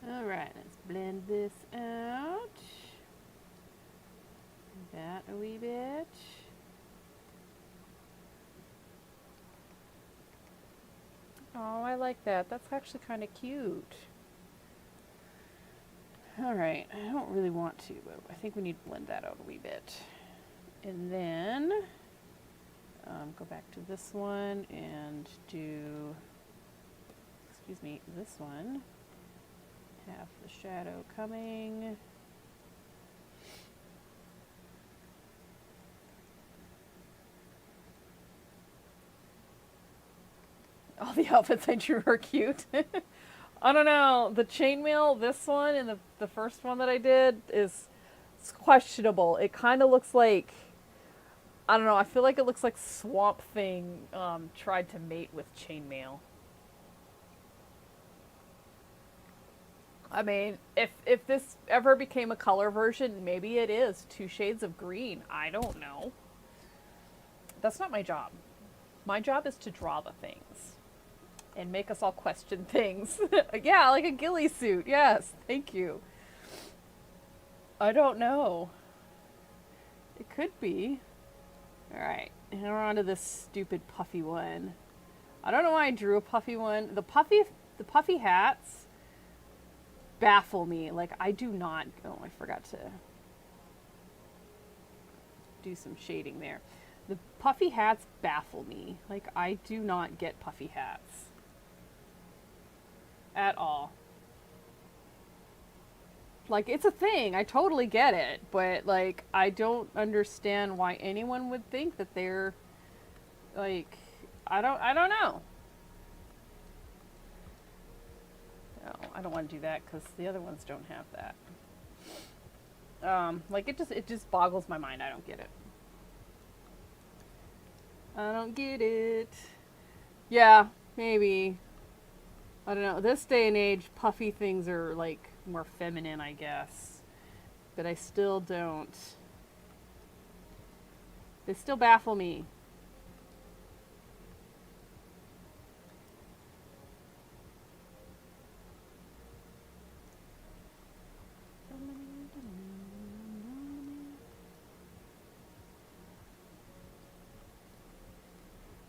All right, let's blend this out. That a wee bit. Oh, I like that. That's actually kind of cute. All right, I don't really want to, but I think we need to blend that out a wee bit. And then go back to this one and do, excuse me, this one. Have the shadow coming. All the outfits I drew are cute. I don't know. The chainmail, this one, and the first one that I did is it's questionable. It kind of looks like, I don't know. I feel like it looks like Swamp Thing tried to mate with chainmail. I mean, if this ever became a color version, maybe it is 2 shades of green. I don't know. That's not my job. My job is to draw the things and make us all question things. Yeah, like a ghillie suit. Yes, thank you. I don't know. It could be. All right, and we're on to this stupid puffy one. I don't know why I drew a puffy one. The puffy hats baffle me. Like, I do not. Oh, I forgot to do some shading there. The puffy hats baffle me. Like, I do not get puffy hats. At all. Like, it's a thing. I totally get it. But, like, I don't understand why anyone would think that they're, like, I don't know. No, I don't want to do that because the other ones don't have that. Like, it just boggles my mind. I don't get it. I don't get it. Yeah, maybe. I don't know. This day and age, puffy things are, like, more feminine, I guess. But I still don't. They still baffle me.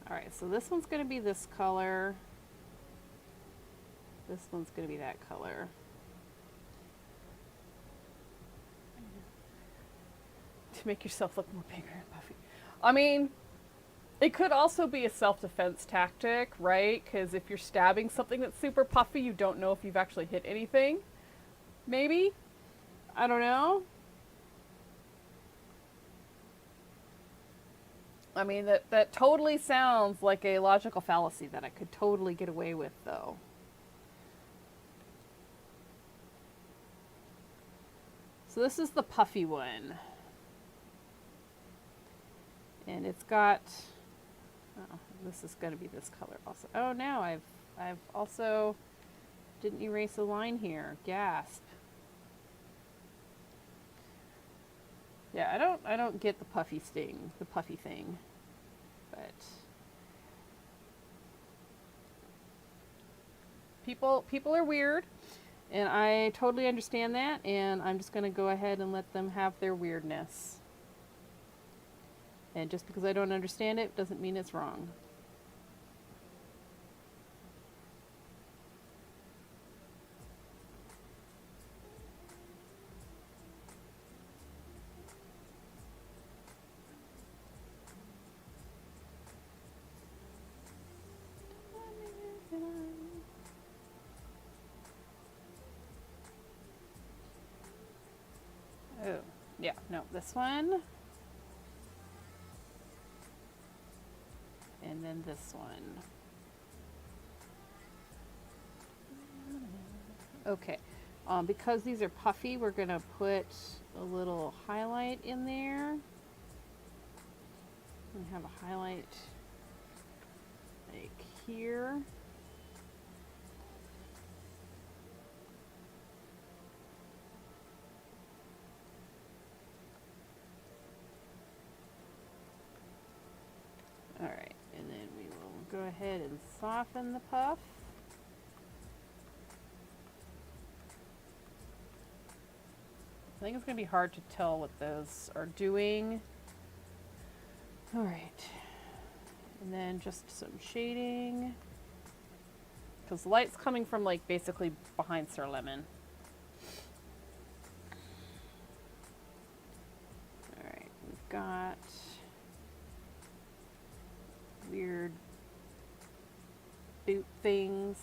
Alright, so this one's going to be this color. This one's going to be that color. To make yourself look more bigger and puffy. I mean, it could also be a self-defense tactic, right? Because if you're stabbing something that's super puffy, you don't know if you've actually hit anything. Maybe? I don't know. I mean, that totally sounds like a logical fallacy that I could totally get away with, though. So this is the puffy one. And it's got, oh, this is going to be this color also. Oh, no, I've also didn't erase a line here. Gasp. Yeah, I don't get the puffy thing, but people are weird, and I totally understand that, and I'm just gonna go ahead and let them have their weirdness. And just because I don't understand it doesn't mean it's wrong. Oh, yeah, no, this one. And then this one. Okay, because these are puffy, we're gonna put a little highlight in there. We have a highlight like here. All right, and then we will go ahead and soften the puff. I think it's going to be hard to tell what those are doing. All right, and then just some shading, because the light's coming from like basically behind Sir Lemon. All right, we've got weird boot things.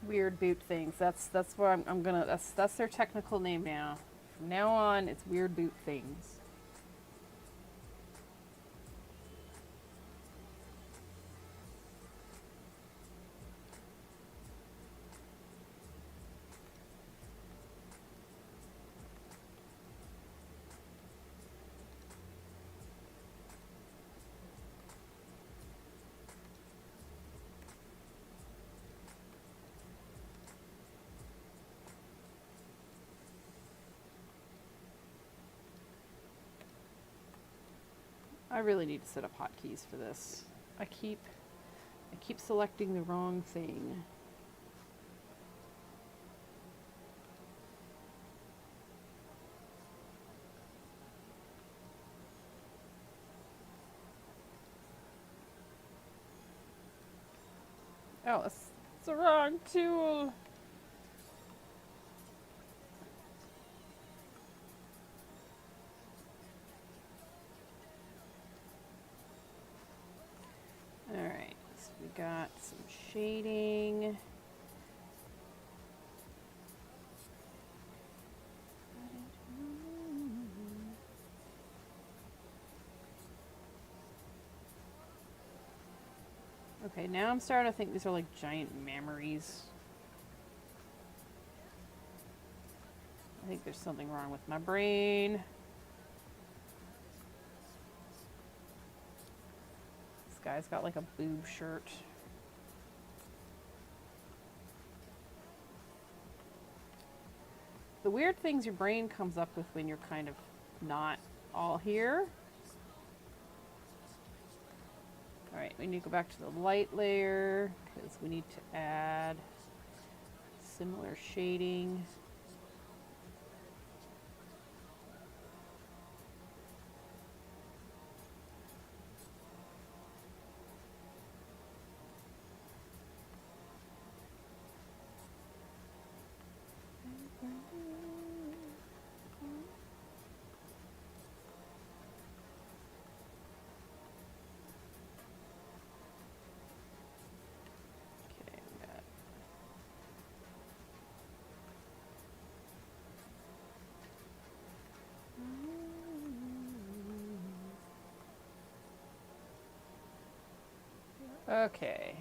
Weird boot things. That's where I'm gonna. That's their technical name now. From now on, it's weird boot things. I really need to set up hotkeys for this. I keep selecting the wrong thing. Oh, that's the wrong tool. Alright, so we got some shading. Okay, now I'm starting to think these are like giant memories. I think there's something wrong with my brain. This guy's got like a boob shirt. The weird things your brain comes up with when you're kind of not all here. Alright, we need to go back to the light layer because we need to add similar shading. Okay.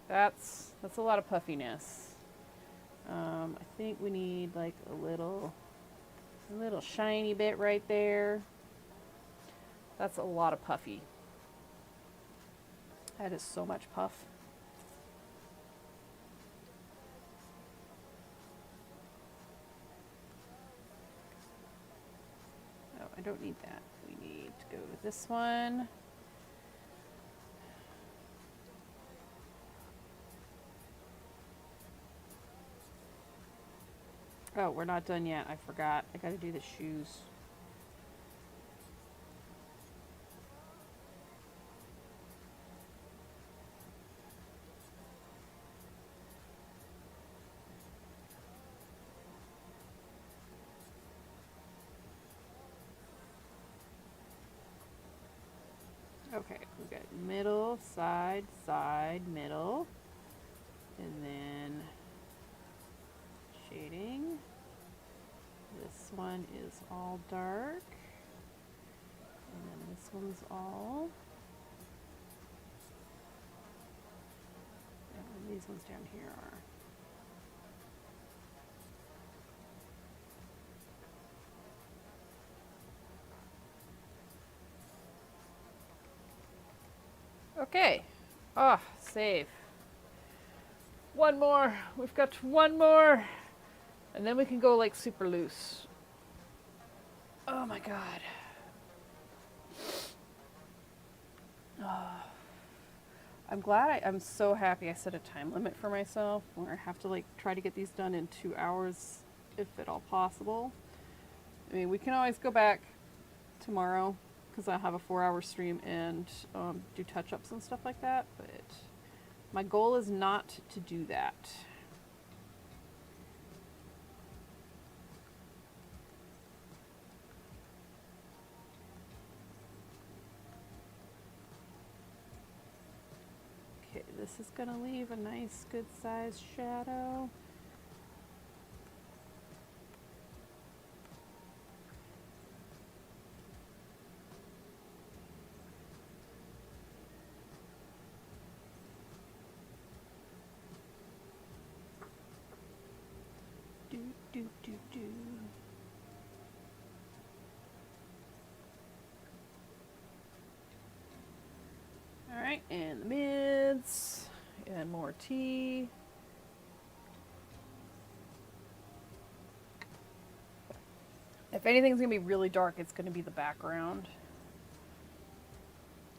That's a lot of puffiness. I think we need like a little shiny bit right there. That's a lot of puffy. That is so much puff. Oh, I don't need that. We need to go with this one. Oh, we're not done yet. I forgot. I gotta do the shoes. Okay, we got middle, side, side, middle, and then shading. This one is all dark, and then this one's all, and these ones down here are. Okay. Ah, oh, save. One more. We've got one more. And then we can go like super loose. Oh my god. Oh. I'm glad I'm so happy I set a time limit for myself where I have to like try to get these done in 2 hours if at all possible. I mean, we can always go back tomorrow because I have a 4-hour stream and do touch-ups and stuff like that, but my goal is not to do that. Okay, this is gonna leave a nice good sized shadow. Do. All right, and the mids, and more tea. If anything's gonna be really dark, it's gonna be the background.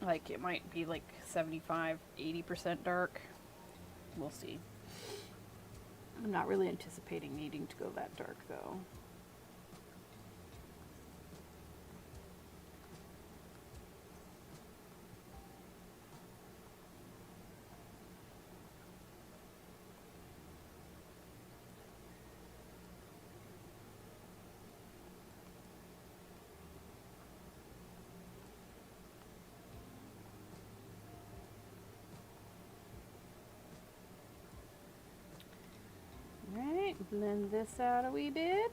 Like it might be like 75, 80% dark. We'll see. I'm not really anticipating needing to go that dark though. Blend this out a wee bit.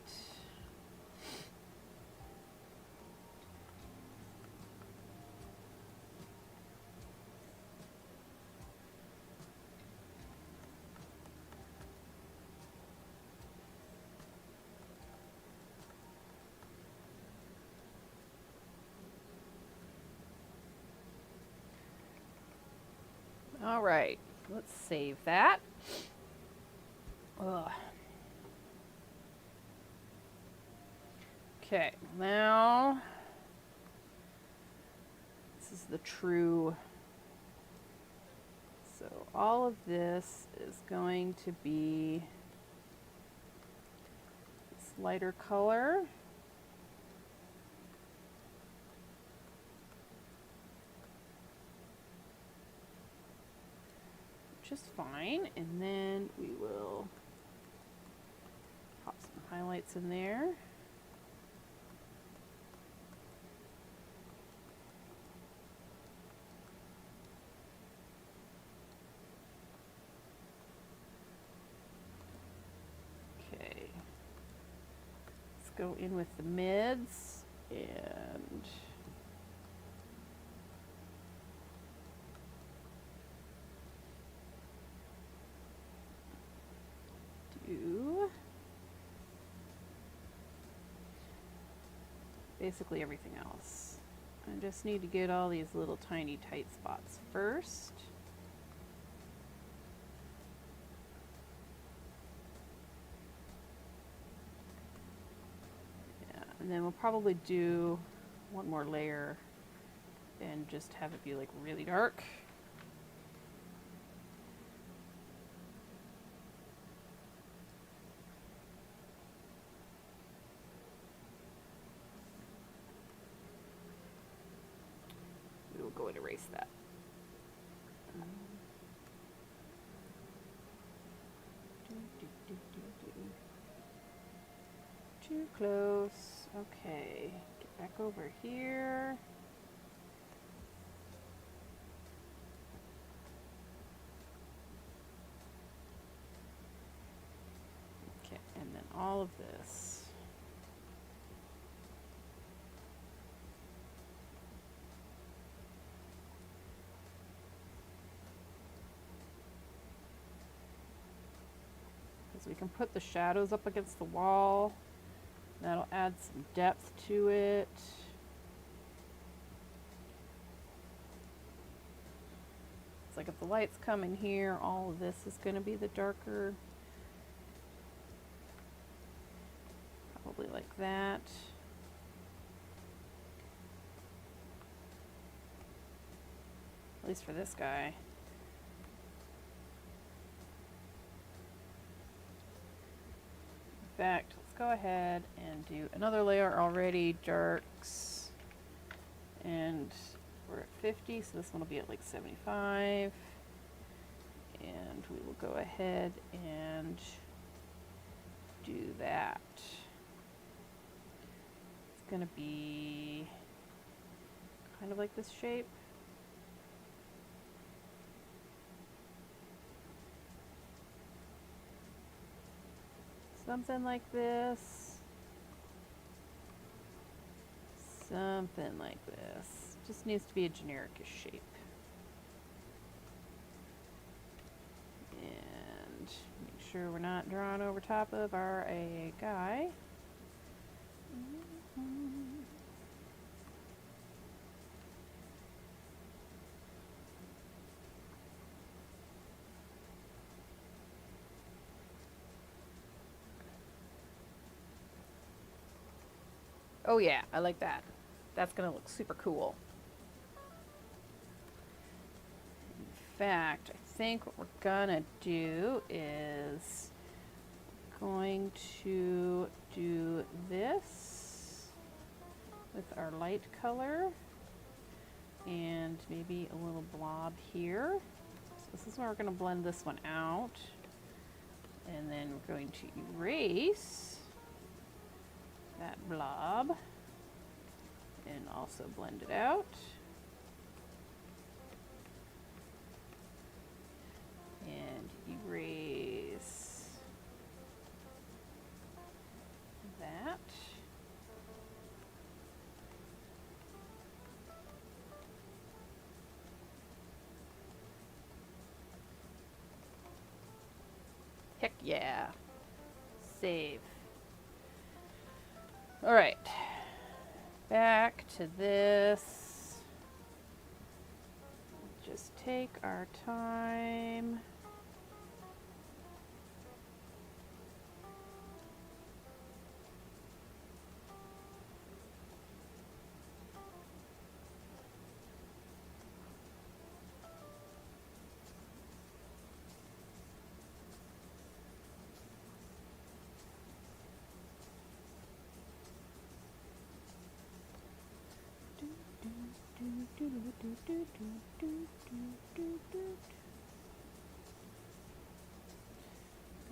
All right, let's save that. Ugh. Okay, now this is the true. So all of this is going to be this lighter color. Just fine, and then we will pop some highlights in there. Okay, let's go in with the mids and do basically everything else. I just need to get all these little tiny tight spots first. Yeah, and then we'll probably do one more layer and just have it be like really dark. We'll go and erase that. Too close. Okay, get back over here. Okay, and then all of this. We can put the shadows up against the wall. That'll add some depth to it. It's like if the lights come in here, all of this is going to be the darker. Probably like that. At least for this guy. In fact, let's go ahead and do another layer already, darks, and we're at 50, so this one will be at like 75, and we will go ahead and do that. It's going to be kind of like this shape. Something like this. Something like this. Just needs to be a generic-ish shape. And make sure we're not drawing over top of our AA guy. Oh yeah, I like that. That's gonna look super cool. In fact, I think what we're gonna do is going to do this with our light color and maybe a little blob here. So this is where we're gonna blend this one out. And then we're going to erase that blob and also blend it out. And erase Heck yeah. Save. Alright. Back to this. Just take our time.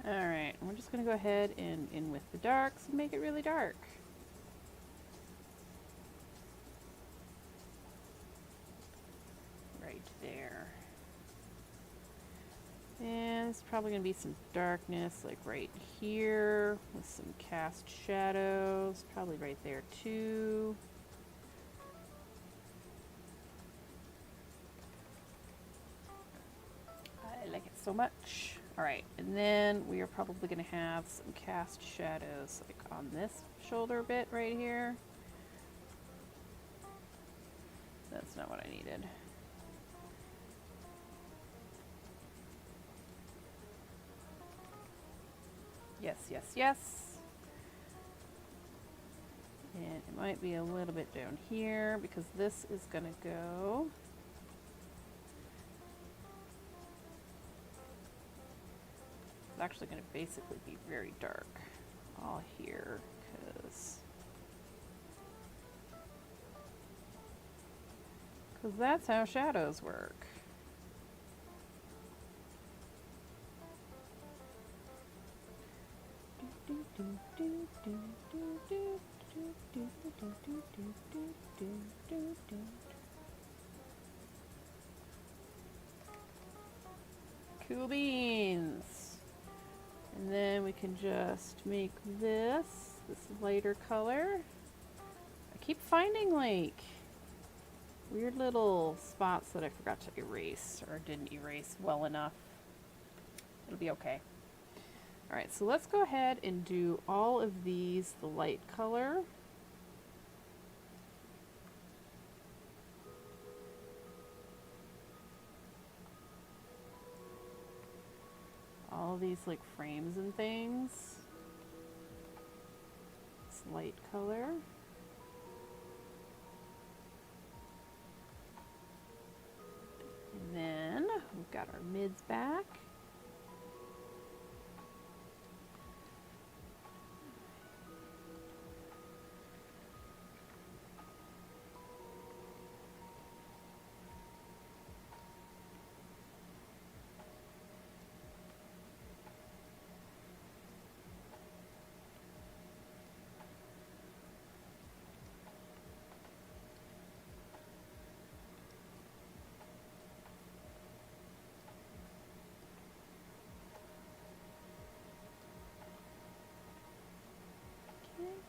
Alright, we're just going to go ahead and in with the darks and make it really dark. Right there. And it's probably going to be some darkness like right here with some cast shadows, probably right there too. I like it so much. Alright, and then we are probably going to have some cast shadows like on this shoulder bit right here. That's not what I needed. Yes, yes, yes. And it might be a little bit down here because this is going to go. It's actually going to basically be very dark all here because that's how shadows work. Cool beans. And then we can just make this lighter color. I keep finding like weird little spots that I forgot to erase or didn't erase well enough. It'll be okay. Alright, so let's go ahead and do all of these the light color. All these like frames and things. It's light color. And then we've got our mids back.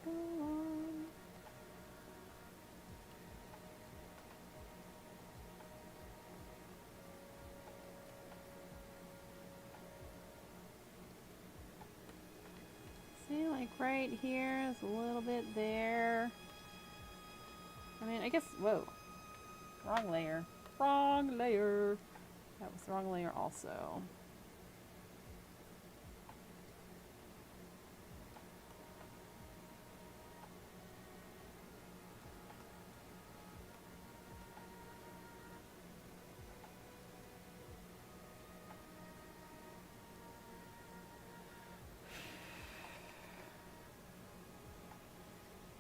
Go on. See, like right here is a little bit there. I mean, I guess, whoa, wrong layer. Wrong layer. That was the wrong layer also.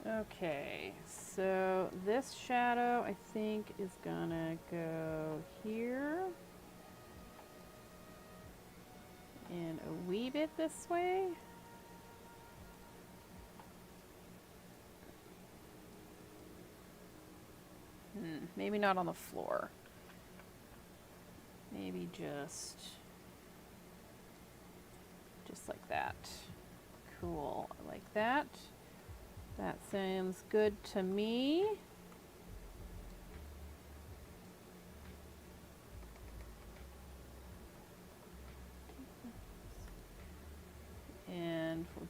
Okay, so this shadow I think is gonna go here and a wee bit this way. Maybe not on the floor. Maybe just like that. Cool, like that. That sounds good to me.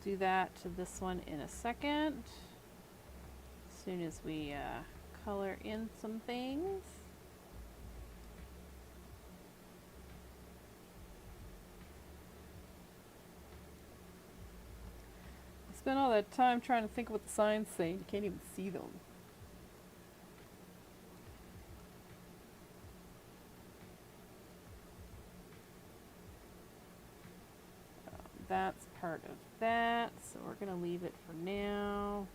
do that to this one in a second. As soon as we color in some things. I spent all that time trying to think what the signs say. You can't even see them. That's part of that, so we're going to leave it for now.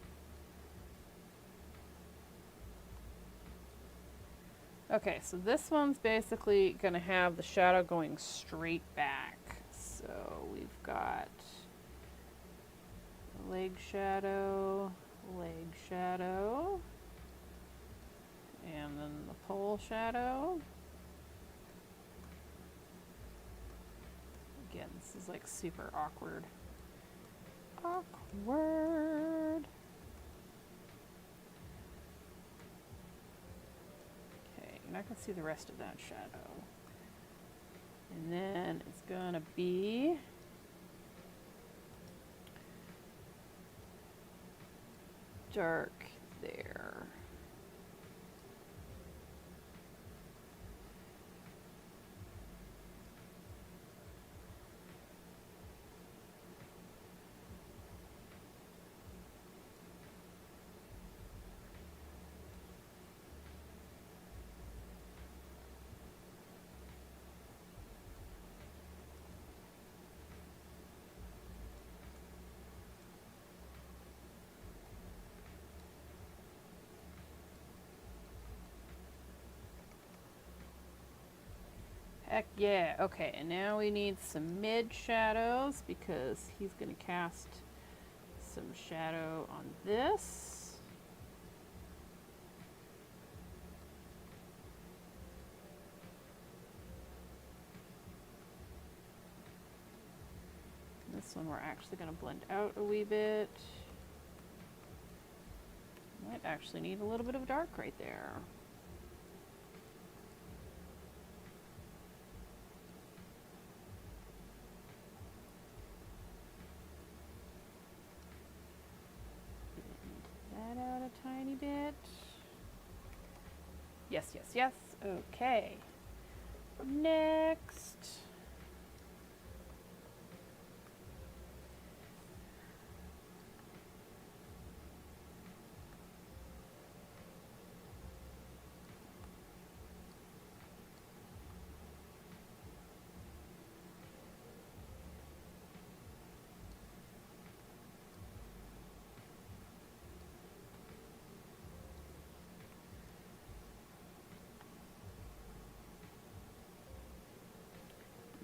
Okay, so this one's basically going to have the shadow going straight back. So we've got leg shadow, and then the pole shadow. Again, this is like super awkward. Awkward. Okay, you're not going to see the rest of that shadow. And then it's going to be dark there. Heck yeah. Okay, and now we need some mid shadows because he's going to cast some shadow on this. This one we're actually going to blend out a wee bit. Might actually need a little bit of dark right there. Blend that out a tiny bit. Yes, yes, yes. Okay. Next.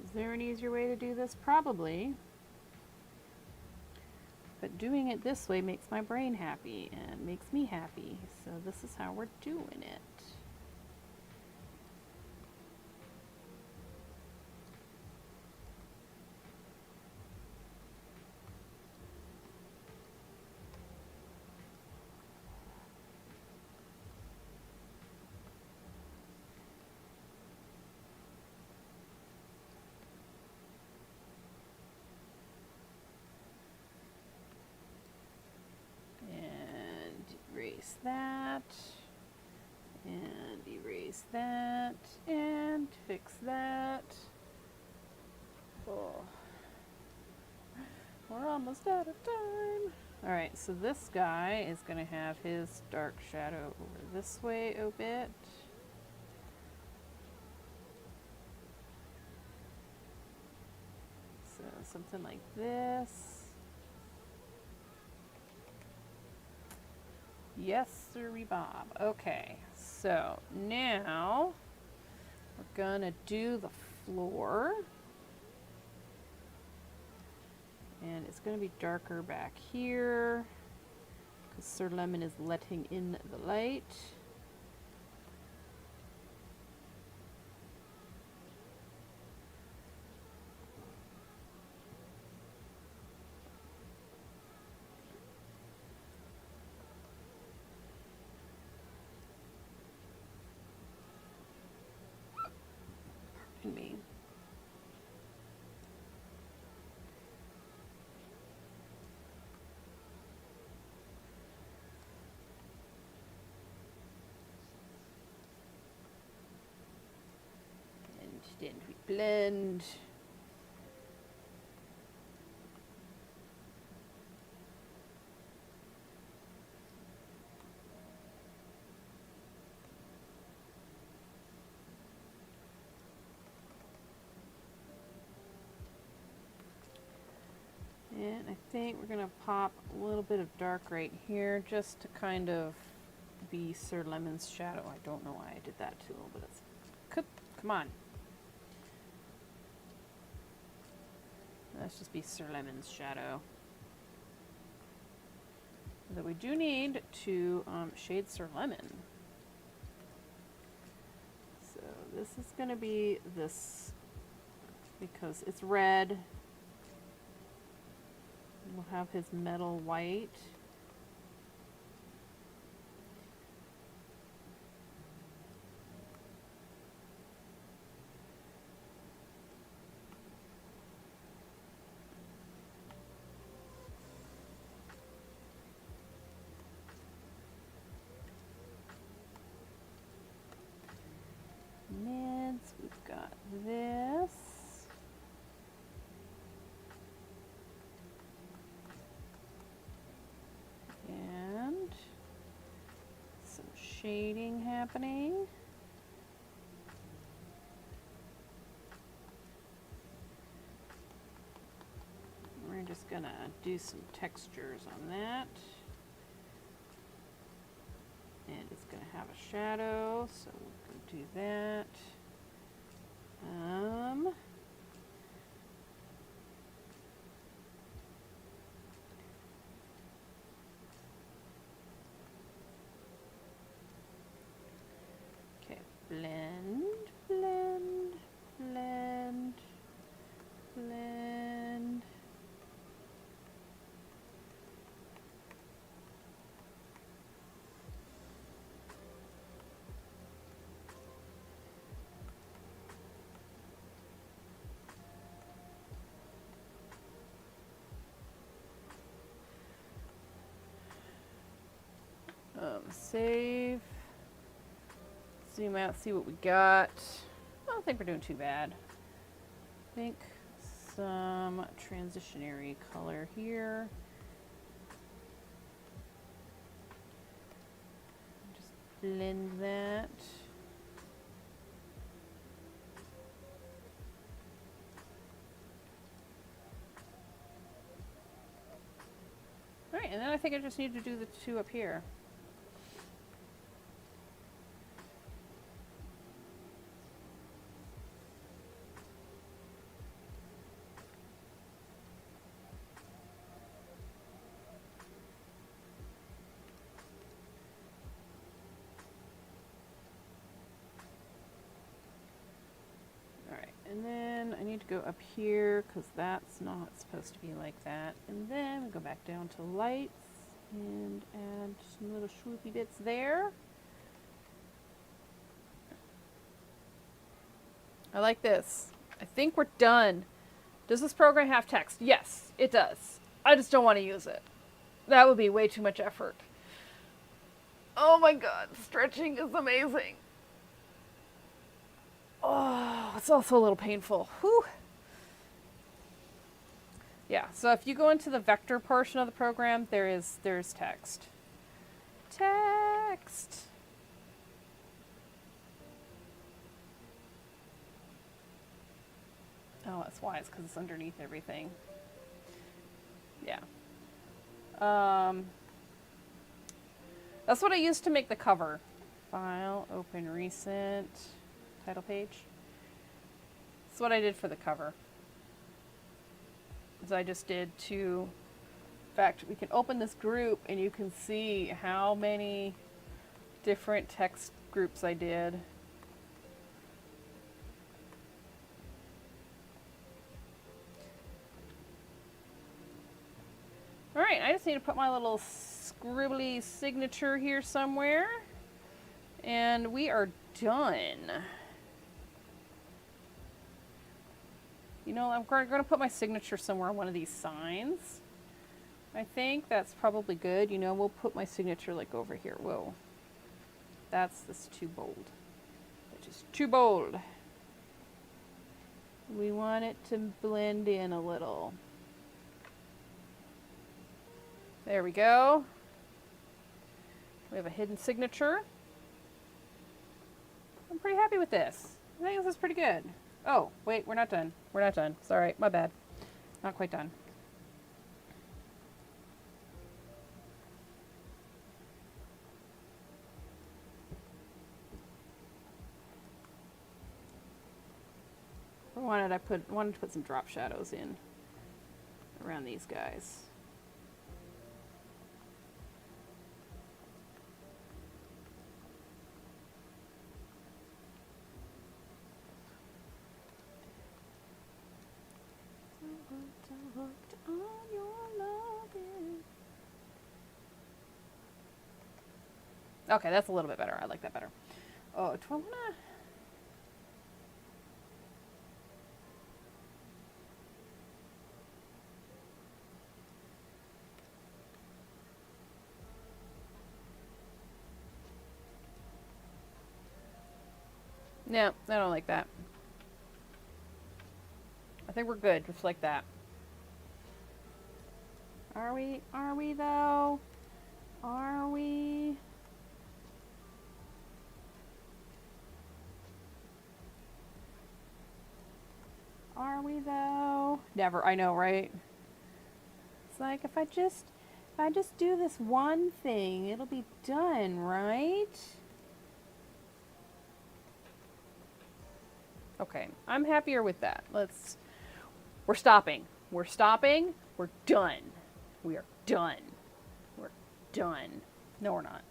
Is there an easier way to do this? Probably. But doing it this way makes my brain happy and makes me happy. So this is how we're doing it. Erase that, and erase that, and fix that. Oh, we're almost out of time. All right, so this guy is going to have his dark shadow over this way a bit. So something like this. Yes, sirree Bob. Okay, so now we're gonna do the floor. And it's gonna be darker back here because Sir Lemon is letting in the light. Me. blend. And I think we're going to pop a little bit of dark right here just to kind of be Sir Lemon's shadow. I don't know why I did that too, but it's... Come on. Let's just be Sir Lemon's shadow. Though we do need to shade Sir Lemon. So this is going to be this, because it's red. We'll have his metal white. Mids, we've got this. And some shading happening. We're just gonna do some textures on that. And it's gonna have a shadow, so we're gonna do that. Okay, blend, blend, blend, blend. Save, zoom out, see what we got. I don't think we're doing too bad. I think some transitionary color here. Just blend that. All right, and then I think I just need to do the two up here. And then I need to go up here because that's not supposed to be like that. And then we go back down to lights and add some little swoopy bits there. I like this. I think we're done. Does this program have text? Yes, it does. I just don't want to use it. That would be way too much effort. Oh my god, stretching is amazing. Oh, it's also a little painful. Whew. Yeah, so if you go into the vector portion of the program, there's text. Text. Oh, that's why. It's because it's underneath everything. Yeah. That's what I used to make the cover. File, open recent, title page. That's what I did for the cover. So I just did two. In fact, we can open this group and you can see how many different text groups I did. All right, I just need to put my little scribbly signature here somewhere. And we are done. You know, I'm going to put my signature somewhere on one of these signs. I think that's probably good. You know, we'll put my signature like over here. Whoa. That's too bold. That is too bold. We want it to blend in a little. There we go. We have a hidden signature. I'm pretty happy with this. I think this is pretty good. Oh, wait, we're not done. We're not done. Sorry, my bad. Not quite done. Wanted to put some drop shadows in around these guys. Okay, that's a little bit better. I like that better. Oh, do I wanna? No, I don't like that. I think we're good, just like that. Are we though? Are we? Are we though? Never, I know, right? It's like if I just do this one thing, it'll be done, right? Okay, I'm happier with that. We're stopping. We're stopping. We're done. We are done. We're done. No, we're not.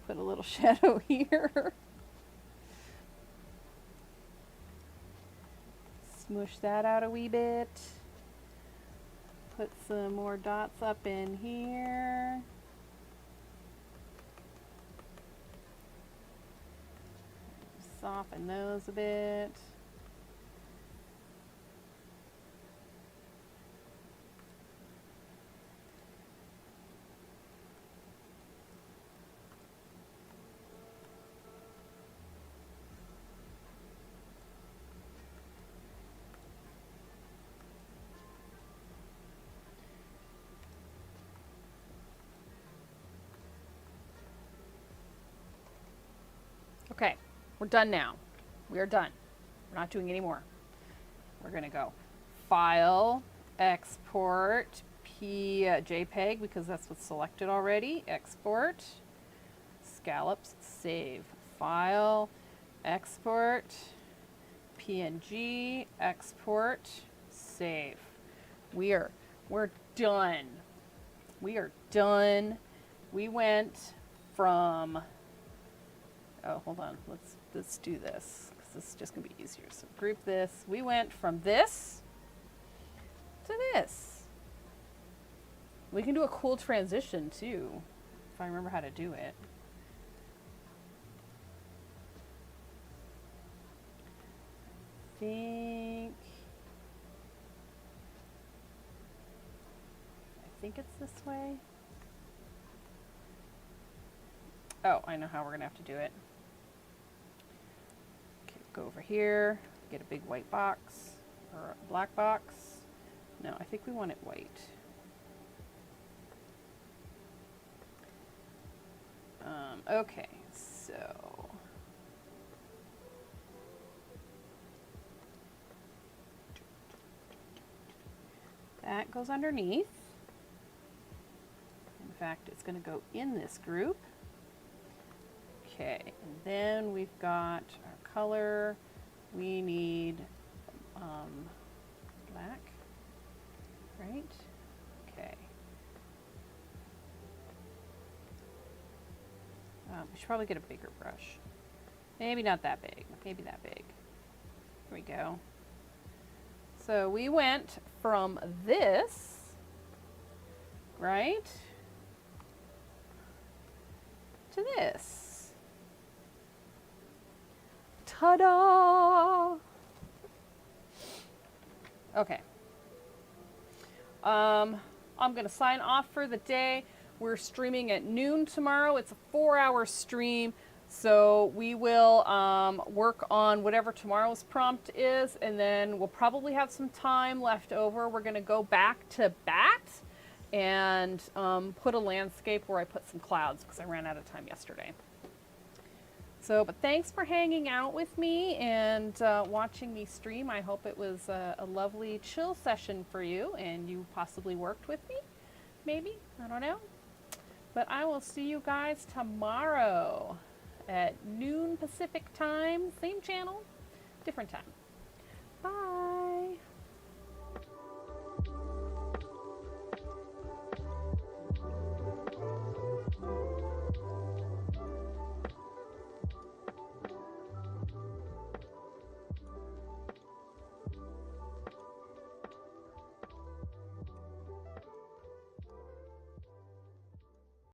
Put a little shadow here. Smush that out a wee bit. Put some more dots up in here. Soften those a bit. Okay, we're done now. We are done. We're not doing any more. We're gonna go File, Export, JPEG because that's what's selected already. Export, Scallops, Save. File, Export, PNG, Export, Save. We're done. We are done. We went from. Oh, hold on. Let's do this because this is just gonna be easier. So group this. We went from this to this. We can do a cool transition too, if I remember how to do it. I think it's this way. Oh, I know how we're gonna have to do it. Okay, go over here, get a big white box or a black box. No, I think we want it white. Okay, so that goes underneath. In fact, it's going to go in this group. Okay, and then we've got our color. We need black, right? Okay. We should probably get a bigger brush. Maybe not that big, maybe that big. Here we go. So we went from this, right, to this. Ta-da! Okay. I'm going to sign off for the day. We're streaming at noon tomorrow. It's a 4-hour stream. So we will work on whatever tomorrow's prompt is, and then we'll probably have some time left over. We're going to go back to bat and put a landscape where I put some clouds because I ran out of time yesterday. So, but thanks for hanging out with me and watching me stream. I hope it was a lovely chill session for you and you possibly worked with me. Maybe, I don't know. But I will see you guys tomorrow at noon Pacific time, same channel, different time. Bye.